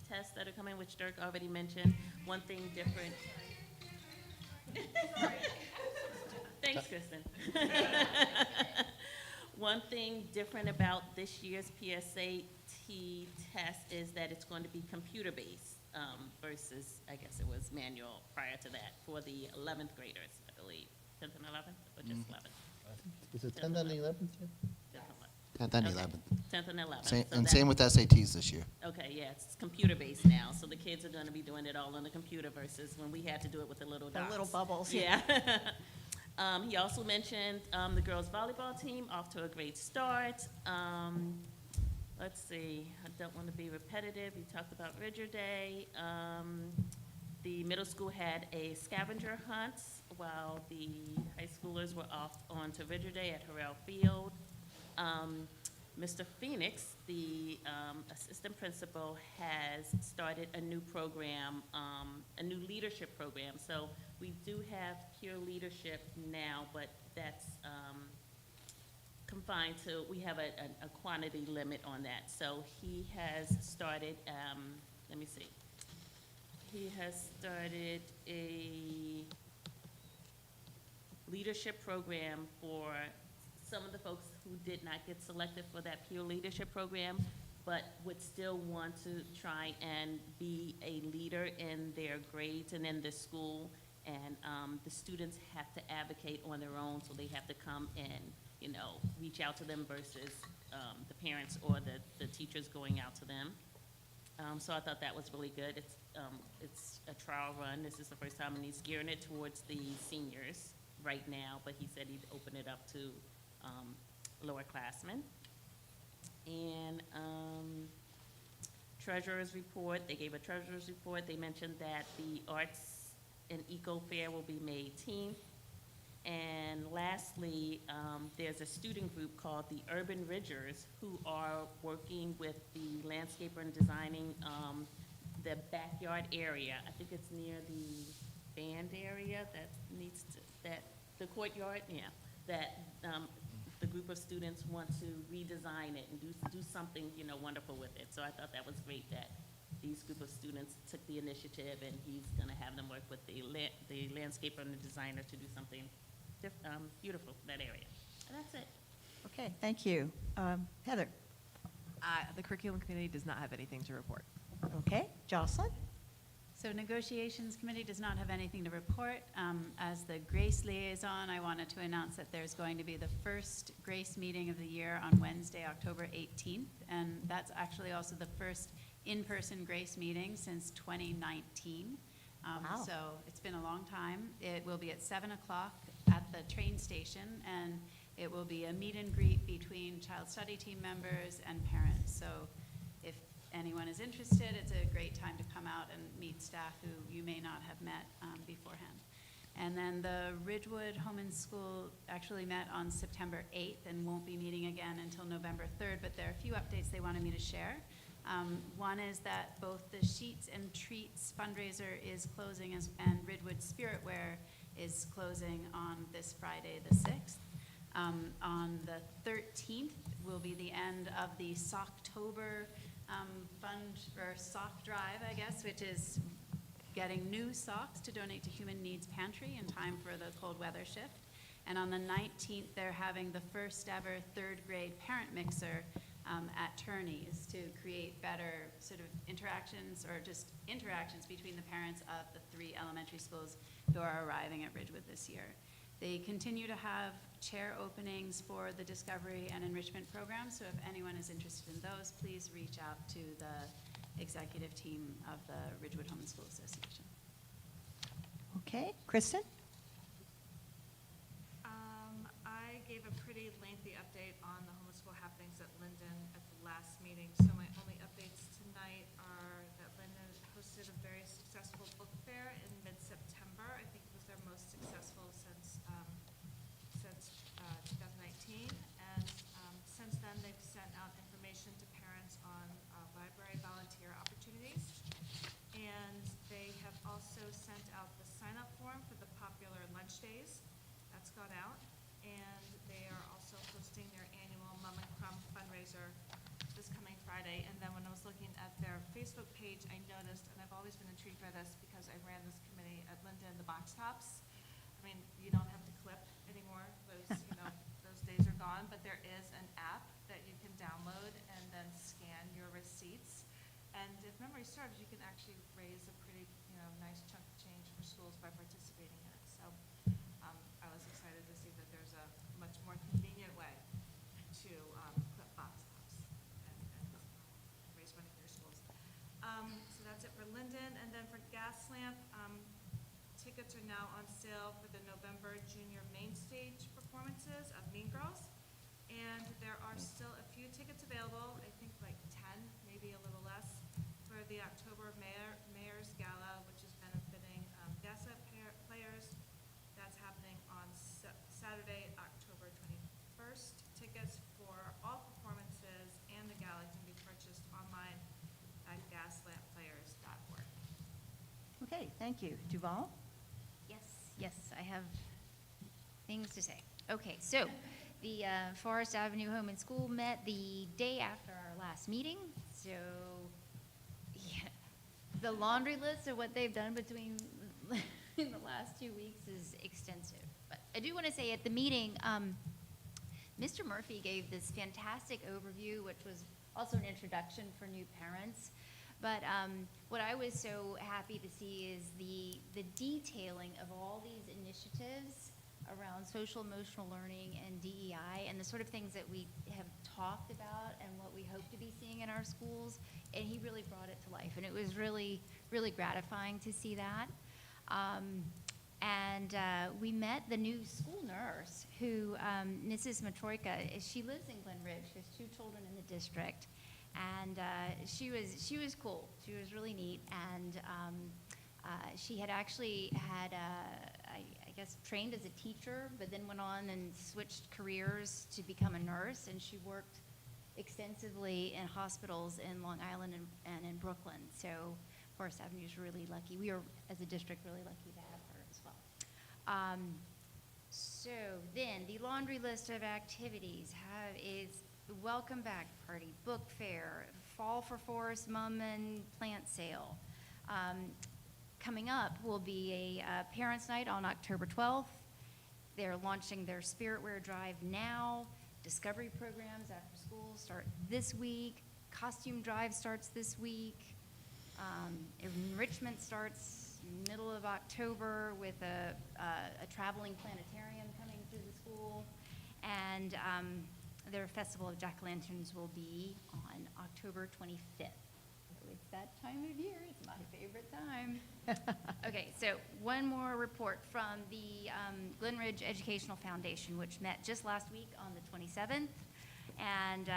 tests that are coming, which Dirk already mentioned. One thing different. Thanks, Kristen. One thing different about this year's PSAT test is that it's going to be computer-based versus, I guess it was manual prior to that, for the 11th graders, I believe. 10th and 11th, or just 11th? Is it 10th and 11th? 10th and Okay. 11th. 10th and 11th. Same, So and that- same with SATs this year. Okay, yeah, it's computer-based now, so the kids are gonna be doing it all on the computer versus when we had to do it with the little The dots. little bubbles. Yeah. He also mentioned the girls' volleyball team off to a great start. Let's see, I don't want to be repetitive. We talked about Ridger Day. The middle school had a scavenger hunt while the high schoolers were off on to Ridger Day at Harrell Field. Mr. Phoenix, the assistant principal, has started a new program, a new leadership program. So we do have peer leadership now, but that's confined to, we have a quantity limit on that. So he has started, let me see. He has started a leadership program for some of the folks who did not get selected for that peer leadership program, but would still want to try and be a leader in their grades and in the school. And the students have to advocate on their own, so they have to come and, you know, reach out to them versus the parents or the teachers going out to them. So I thought that was really good. It's a trial run. This is the first time, and he's gearing it towards the seniors right now, but he said he'd open it up to lowerclassmen. And treasurer's report, they gave a treasurer's report. They mentioned that the Arts and Eco Fair will be May 18th. And lastly, there's a student group called the Urban Ridgers who are working with the landscaper and designing the backyard area. I think it's near the band area that needs to, the courtyard, yeah, that the group of students want to redesign it and do something, you know, wonderful with it. So I thought that was great that these group of students took the initiative, and he's gonna have them work with the landscaper and the designer to do something beautiful for that area. And that's it. Okay, thank you. Heather? The curriculum committee does not have anything to report. Okay, Jocelyn? So Negotiations Committee does not have anything to report. As the Grace Liaison, I wanted to announce that there's going to be the first Grace meeting of the year on Wednesday, October 18th, and that's actually also the first in-person Grace meeting since 2019. Wow. So it's been a long time. It will be at 7 o'clock at the train station, and it will be a meet and greet between child study team members and parents. So if anyone is interested, it's a great time to come out and meet staff who you may not have met beforehand. And then the Ridgewood Home and School actually met on September 8th and won't be meeting again until November 3rd, but there are a few updates they wanted me to share. One is that both the Sheets and Treats fundraiser is closing and Ridgewood Spirit Wear is closing on this Friday, the 6th. On the 13th will be the end of the Socktober fund or sock drive, I guess, which is getting new socks to donate to Human Needs Pantry in time for the cold weather shift. And on the 19th, they're having the first ever third grade parent mixer at Turney's to create better sort of interactions or just interactions between the parents of the 3 elementary schools who are arriving at Ridgewood this year. They continue to have chair openings for the Discovery and Enrichment programs, so if anyone is interested in those, please reach out to the executive team of the Ridgewood Home and School Association. Okay, Kristen? I gave a pretty lengthy update on the homeschool happenings at Linden at the last meeting, so my only updates tonight are that Linden hosted a very successful book fair in mid-September. I think it was their most successful since 2019, and since then they've sent out information to parents on library volunteer opportunities, and they have also sent out the sign-up form for the popular lunch days. That's gone out, and they are also hosting their annual Mum and Crumb fundraiser this coming Friday. And then when I was looking at their Facebook page, I noticed, and I've always been intrigued by this because I ran this committee at Linden, the box tops. I mean, you don't have to clip anymore. Those, those days are gone, but there is an app that you can download and then scan your receipts. And if memory serves, you can actually raise a pretty, nice chunk of change for schools by participating in it. So I was excited to see that there's a much more convenient way to clip box tops and raise money for your schools. So that's it for Linden. And then for Gaslamp, tickets are now on sale for the November junior main stage performances of Mean Girls. And there are still a few tickets available, I think like 10, maybe a little less, for the October Mayor's Gala, which is benefiting GASA players. That's happening on Saturday, October 21st. Tickets for all performances and the gala can be purchased online at gaslamplayers.org. Okay, thank you. Duval? Yes, I have things to say. Okay, so the Forest Avenue Home and School met the day after our last meeting. So, yeah, the laundry list of what they've done between in the last 2 weeks is extensive. But I do want to say at the meeting, Mr. Murphy gave this fantastic overview, which was also an introduction for new parents. But what I was so happy to see is the detailing of all these initiatives around social emotional learning and DEI and the sort of things that we have talked about and what we hope to be seeing in our schools. And he really brought it to life. And it was really, really gratifying to see that. We met the new school nurse who, Mrs. Matroika, she lives in Glen Ridge. She has 2 children in the district. And she was cool. She was really neat. And she had actually had, I guess, trained as a teacher, but then went on and switched careers to become a nurse. And she worked extensively in hospitals in Long Island and in Brooklyn. So Forest Avenue is really lucky. We are, as a district, really lucky to have her as well. So then, the laundry list of activities is welcome back party, book fair, fall for forest mum and plant sale. Coming up will be a parents' night on October 12th. They're launching their Spirit Wear Drive now. Discovery programs after school start this week. Costume drive starts this week. Enrichment starts middle of October with a traveling planetarium coming through the school. And their Festival of Jack-o'-lanterns will be on October 25th. So it's that time of year. It's my favorite time. Okay, so one more report from the Glen Ridge Educational Foundation, which met just last week on the 27th. And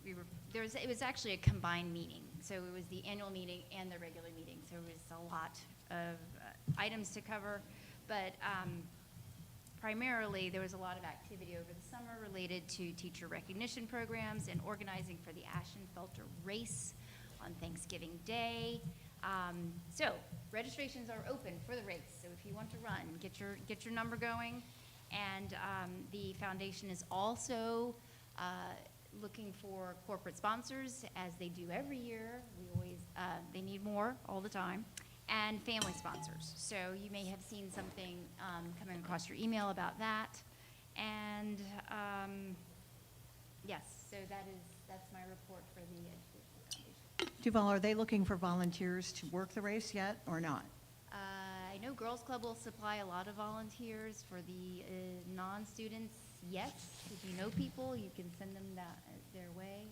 it was actually a combined meeting. So it was the annual meeting and the regular meeting. So it was a lot of items to cover. But primarily, there was a lot of activity over the summer related to teacher recognition programs and organizing for the Ashenfelter Race on Thanksgiving Day. So registrations are open for the race. So if you want to run, get your number going. And the foundation is also looking for corporate sponsors, as they do every year. They need more all the time. And family sponsors. So you may have seen something coming across your email about that. And yes, so that's my report for the Educational Foundation. Duval, are they looking for volunteers to work the race yet or not? I know Girls Club will supply a lot of volunteers. For the non-students, yes. If you know people, you can send them their way.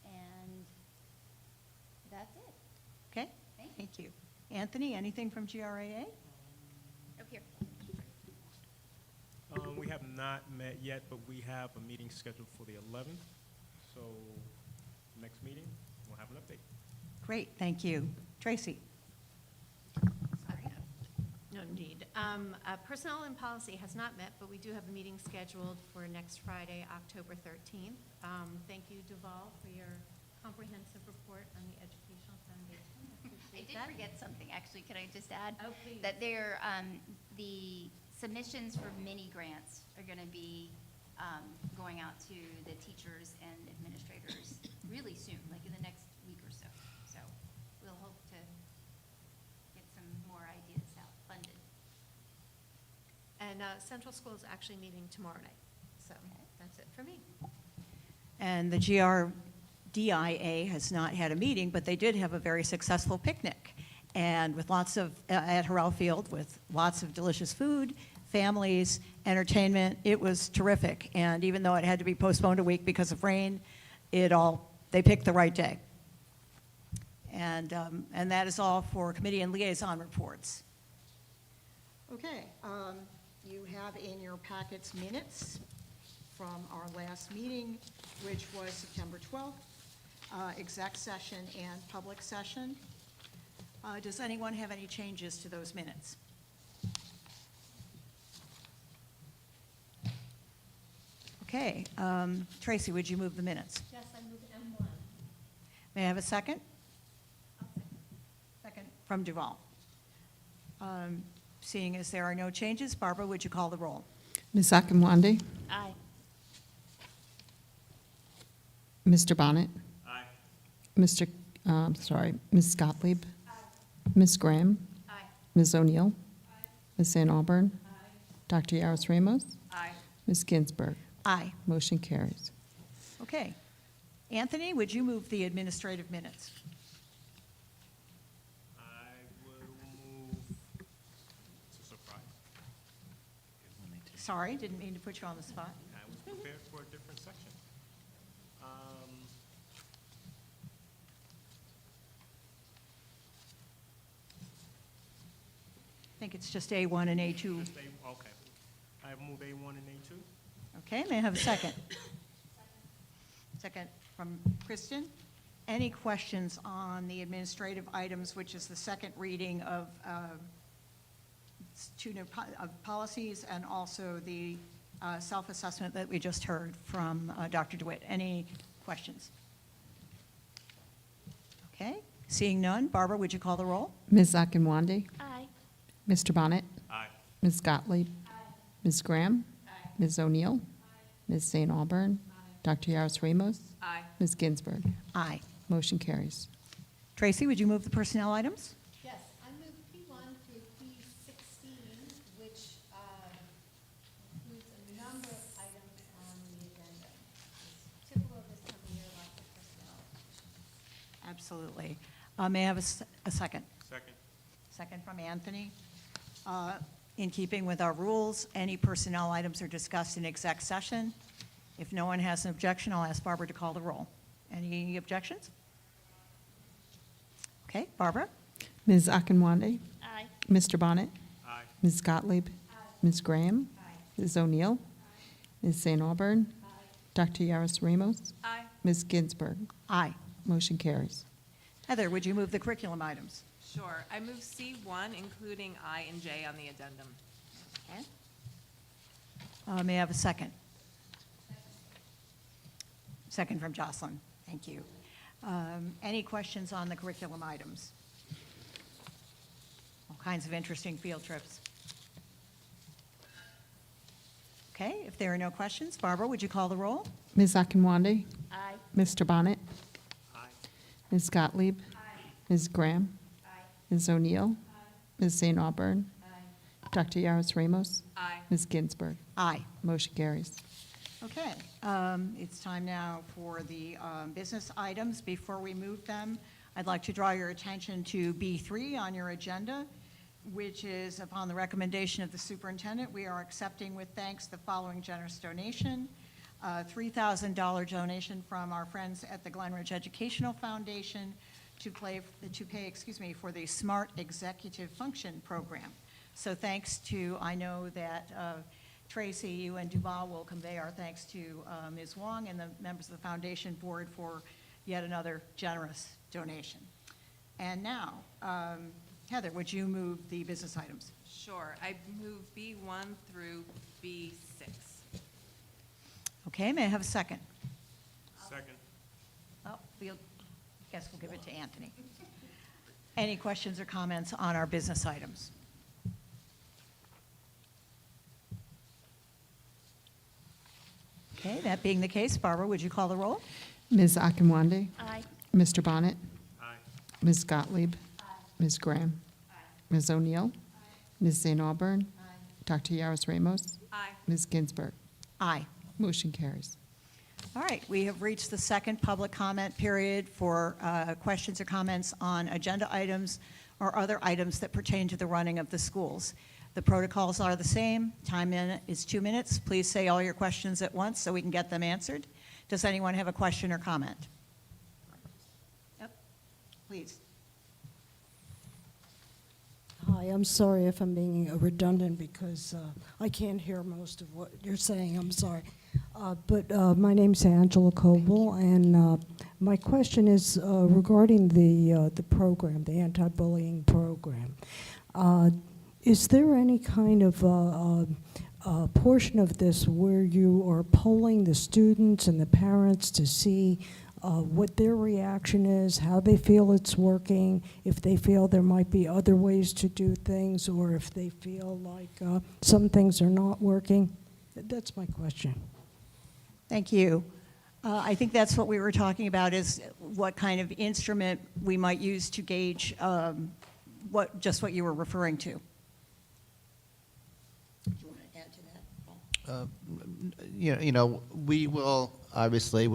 And that's it. Okay, thank you. Anthony, anything from GRAA? Up here. We have not met yet, but we have a meeting scheduled for the 11th. So next meeting, we'll have an update. Great, thank you. Tracy? No, indeed. Personnel and policy has not met, but we do have a meeting scheduled for next Friday, October 13th. Thank you, Duval, for your comprehensive report on the Educational Foundation. I did forget something, actually. Can I just add? Oh, please. That the submissions for mini grants are going to be going out to the teachers and administrators really soon, like in the next week or so. So we'll hope to get some more ideas out, funded. And Central School is actually meeting tomorrow night. So that's it for me. And the GRDIA has not had a meeting, but they did have a very successful picnic. And with lots of, at Harrell Field, with lots of delicious food, families, entertainment, it was terrific. And even though it had to be postponed a week because of rain, they picked the right day. And that is all for committee and liaison reports. Okay, you have in your packets minutes from our last meeting, which was September 12th, exec session and public session. Does anyone have any changes to those minutes? Okay, Tracy, would you move the minutes? Yes, I move M1. May I have a second? Second from Duval. Seeing as there are no changes, Barbara, would you call the roll? Ms. Akinwande? Aye. Mr. Bonnet? Aye. Ms. Gottlieb? Ms. Graham? Aye. Ms. O'Neill? Ms. St. Aubern? Dr. Yaros Ramos? Aye. Ms. Ginsburg? Aye. Motion carries. Okay. Anthony, would you move the administrative minutes? I will move, it's a surprise. Sorry, didn't mean to put you on the spot. I was prepared for a different section. I think it's just A1 and A2. Just okay. I move A1 and A2. Okay, may I have a second? Second from Kristen. Any questions on the administrative items, which is the second reading of two new policies and also the self-assessment that we just heard from Dr. DeWitt? Any questions? Okay, seeing none, Barbara, would you call the roll? Ms. Akinwande? Aye. Mr. Bonnet? Aye. Ms. Gottlieb? Ms. Graham? Ms. O'Neill? Ms. St. Aubern? Dr. Yaros Ramos? Aye. Ms. Ginsburg? Aye. Motion carries. Tracy, would you move the personnel items? Yes, I move P1 through P16, which includes a number of items on the agenda. It's typical of this time of year, lots of personnel. Absolutely. May I have a second? Second. Second from Anthony. In keeping with our rules, any personnel items are discussed in exec session. If no one has an objection, I'll ask Barbara to call the roll. Any objections? Okay, Barbara? Ms. Akinwande? Aye. Mr. Bonnet? Aye. Ms. Gottlieb? Ms. Graham? Ms. O'Neill? Ms. St. Aubern? Dr. Yaros Ramos? Aye. Ms. Ginsburg? Aye. Motion carries. Heather, would you move the curriculum items? Sure. I move C1, including I and J on the addendum. Okay. May I have a second? Second from Jocelyn. Thank you. Any questions on the curriculum items? All kinds of interesting field trips. Okay, if there are no questions, Barbara, would you call the roll? Ms. Akinwande? Aye. Mr. Bonnet? Aye. Ms. Gottlieb? Ms. Graham? Ms. O'Neill? Ms. St. Aubern? Dr. Yaros Ramos? Aye. Ms. Ginsburg? Aye. Motion carries. Okay, it's time now for the business items. Before we move them, I'd like to draw your attention to B3 on your agenda, which is upon the recommendation of the superintendent, we are accepting with thanks the following generous donation. $3,000 donation from our friends at the Glen Educational Foundation to pay for the Smart Executive Function Program. So thanks to, I know that Tracy, you and Duval will convey our thanks to Ms. Wong and the members of the foundation board for yet another generous donation. And now, Heather, would you move the business items? Sure. I move B1 through B6. Okay, may I have a second? Second. Oh, guess we'll give it to Anthony. Any questions or comments on our business items? Okay, that being the case, Barbara, would you call the roll? Ms. Akinwande? Aye. Mr. Bonnet? Aye. Ms. Gottlieb? Ms. Graham? Ms. O'Neill? Ms. St. Aubern? Dr. Yaros Ramos? Aye. Ms. Ginsburg? Aye. Motion carries. All right, we have reached the second public comment period for questions or comments on agenda items or other items that pertain to the running of the schools. The protocols are the same. Time in is 2 minutes. Please say all your questions at once so we can get them answered. Does anyone have a question or comment? Yep, please. Hi, Hi, I'm sorry if I'm being redundant because I can't hear most of what you're saying. I'm sorry. But my name's Angela Coble, and my question is regarding the program, the anti-bullying program. Is there any kind of portion of this where you are polling the students and the parents to see what their reaction is, how they feel it's working, if they feel there might be other ways to do things, or if they feel like some things are not working? That's my question. Thank you. I think that's what we were talking about, is what kind of instrument we might use to gauge just what you were referring to. Do you want to add to that, Paul? We will, obviously,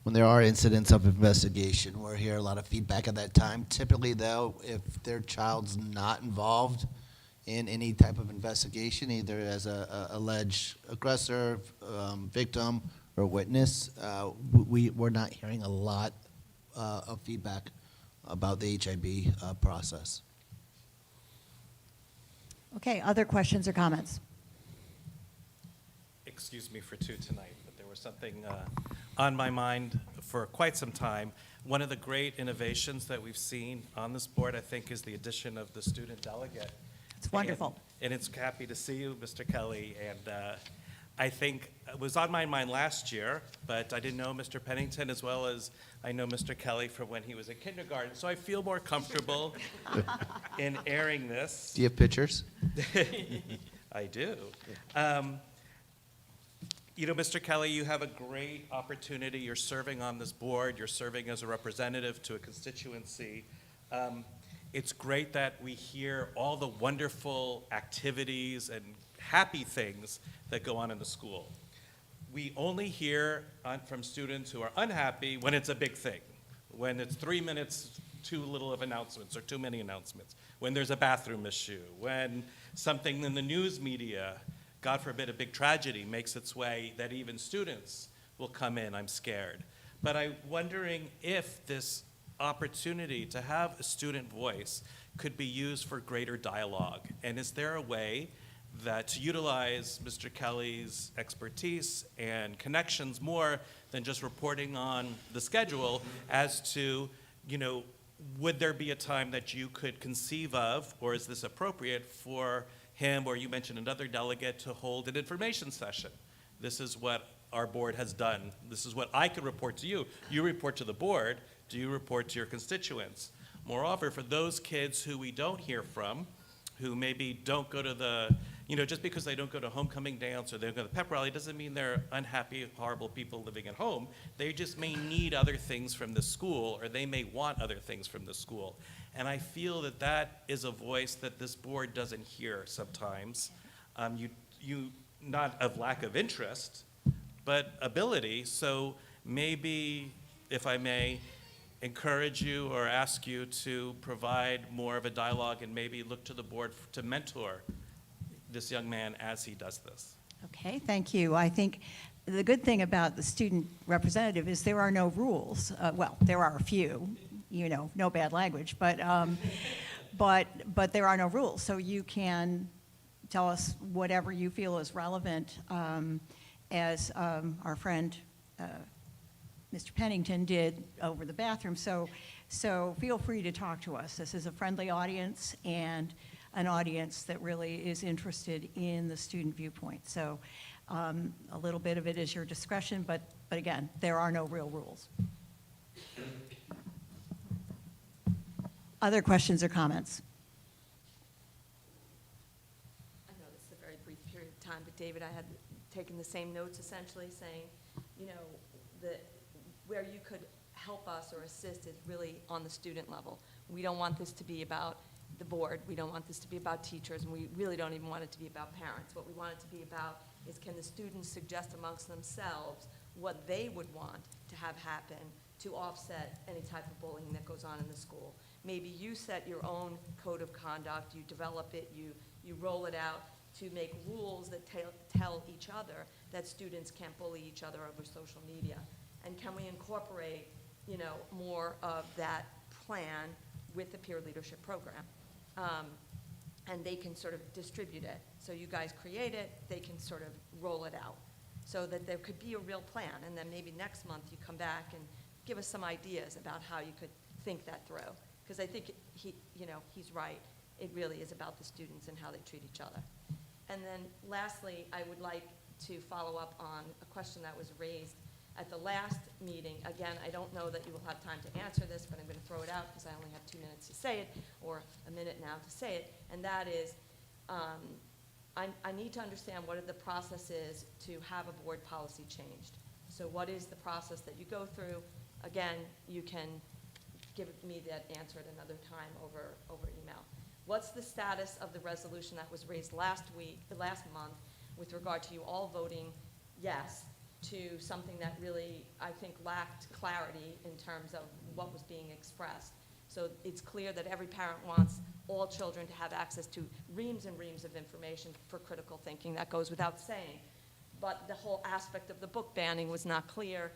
when there are incidents of investigation, we'll hear a lot of feedback at that time. Typically, though, if their child's not involved in any type of investigation, either as a alleged aggressor, victim, or witness, we're not hearing a lot of feedback about the HIB process. Okay, other questions or comments? Excuse me for two tonight, but there was something on my mind for quite some time. One of the great innovations that we've seen on this board, I think, is the addition of the student delegate. It's wonderful. And it's happy to see you, Mr. Kelly. And I think it was on my mind last year, but I didn't know Mr. Pennington as well as I know Mr. Kelly from when he was in kindergarten. So I feel more comfortable in airing this. Do you have pictures? I do. Mr. Kelly, you have a great opportunity. You're serving on this board. You're serving as a representative to a constituency. It's great that we hear all the wonderful activities and happy things that go on in the school. We only hear from students who are unhappy when it's a big thing, when it's 3 minutes too little of announcements or too many announcements, when there's a bathroom issue, when something in the news media, God forbid a big tragedy, makes its way that even students will come in, I'm scared. But I'm wondering if this opportunity to have a student voice could be used for greater dialogue. And is there a way that to utilize Mr. Kelly's expertise and connections more than just reporting on the schedule as to, would there be a time that you could conceive of, or is this appropriate for him, or you mentioned another delegate, to hold an information session? This is what our board has done. This is what I could report to you. You report to the board. Do you report to your constituents? Moreover, for those kids who we don't hear from, who maybe don't go to the, just because they don't go to homecoming dance or they don't go to the pep rally doesn't mean they're unhappy, horrible people living at home. They just may need other things from the school, or they may want other things from the school. And I feel that that is a voice that this board doesn't hear sometimes. You not of lack of interest, but ability. So maybe, if I may, encourage you or ask you to provide more of a dialogue and maybe look to the board to mentor this young man as he does this. Okay, thank you. I think the good thing about the student representative is there are no rules. Well, there are a few, no bad language, but there are no rules. So you can tell us whatever you feel is relevant, as our friend Mr. Pennington did over the bathroom. So feel free to talk to us. This is a friendly audience and an audience that really is interested in the student viewpoint. So a little bit of it is your discretion, but again, there are no real rules. Other questions or comments? I know this is a very brief period of time, but David, I had taken the same notes essentially saying, where you could help us or assist is really on the student level. We don't want this to be about the board. We don't want this to be about teachers, and we really don't even want it to be about parents. What we want it to be about is, can the students suggest amongst themselves what they would want to have happen to offset any type of bullying that goes on in the school. Maybe you set your own code of conduct, you develop it, you roll it out to make rules that tell each other that students can't bully each other over social media. And can we incorporate, more of that plan with the peer leadership program? and they can sort of distribute it. So you guys create it, they can sort of roll it out, so that there could be a real plan, and then maybe next month you come back and give us some ideas about how you could think that through. Because I think he's right. It really is about the students and how they treat each other. And then lastly, I would like to follow up on a question that was raised at the last meeting. Again, I don't know that you will have time to answer this, but I'm going to throw it out because I only have 2 minutes to say it, or a minute now to say it, and that is, I need to understand what the process is to have a board policy changed. So what is the process that you go through? Again, you can give me that answer at another time over email. What's the status of the resolution that was raised last month with regard to you all voting yes to something that really, I think, lacked clarity in terms of what was being expressed? So it's clear that every parent wants all children to have access to reams and reams of information for critical thinking. That goes without saying. But the whole aspect of the book banning was not clear.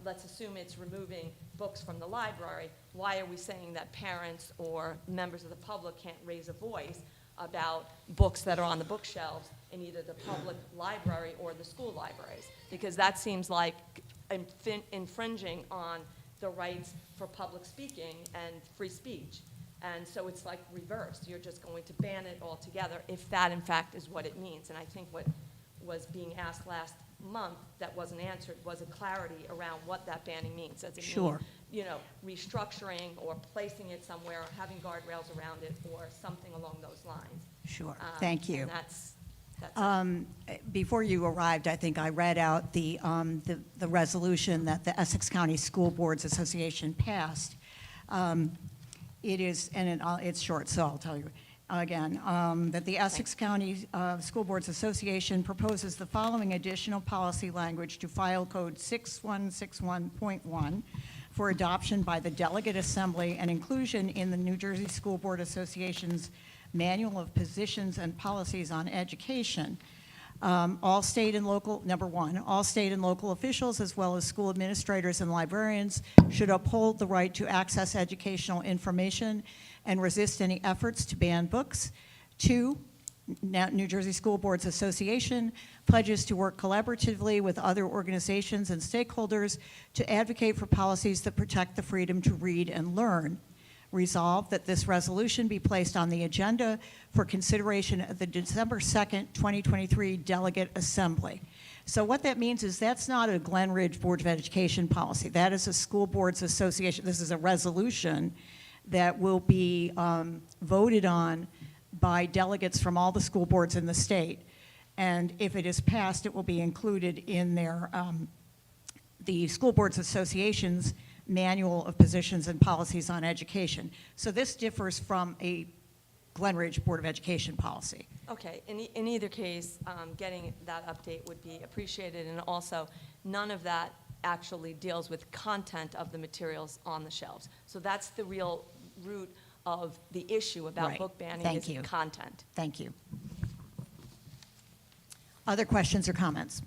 Let's assume it's removing books from the library. Why are we saying that parents or members of the public can't raise a voice about books that are on the bookshelves in either the public library or the school libraries? Because that seems like infringing on the rights for public speaking and free speech. And so it's like reversed. You're just going to ban it altogether if that, in fact, is what it means. And I think what was being asked last month that wasn't answered was a clarity around what that banning means. Does it Sure. mean, restructuring or placing it somewhere, or having guardrails around it, or something along those lines? Sure. Thank you. And that's it. Before you arrived, I think I read out the resolution that the Essex County School Boards Association passed. It is, and it's short, so I'll tell you again, that the Essex County School Boards Association proposes the following additional policy language to File Code 6161.1 for adoption by the Delegate Assembly and inclusion in the New Jersey School Board Association's Manual of Positions and Policies on Education. All state and local, number one, all state and local officials, as well as school administrators and librarians, should uphold the right to access educational information and resist any efforts to ban books. 2, New Jersey School Boards Association pledges to work collaboratively with other organizations and stakeholders to advocate for policies that protect the freedom to read and learn. Resolved that this resolution be placed on the agenda for consideration at the December 2nd, 2023 Delegate Assembly. So what that means is that's not a Glen Ridge Board of Education policy. That is a School Boards Association. This is a resolution that will be voted on by delegates from all the school boards in the state. And if it is passed, it will be included in their, the School Boards Association's Manual of Positions and Policies on Education. So this differs from a Glen Ridge Board of Education policy. Okay, in either case, getting that update would be appreciated, and also none of that actually deals with content of the materials on the shelves. So that's the real root of the issue about Right. book banning. Thank is you. Content. Thank you. Other questions or comments?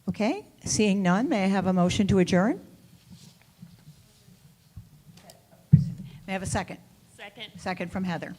Okay, seeing none, may I have a motion to adjourn? May I have a second? Second. Second from Heather.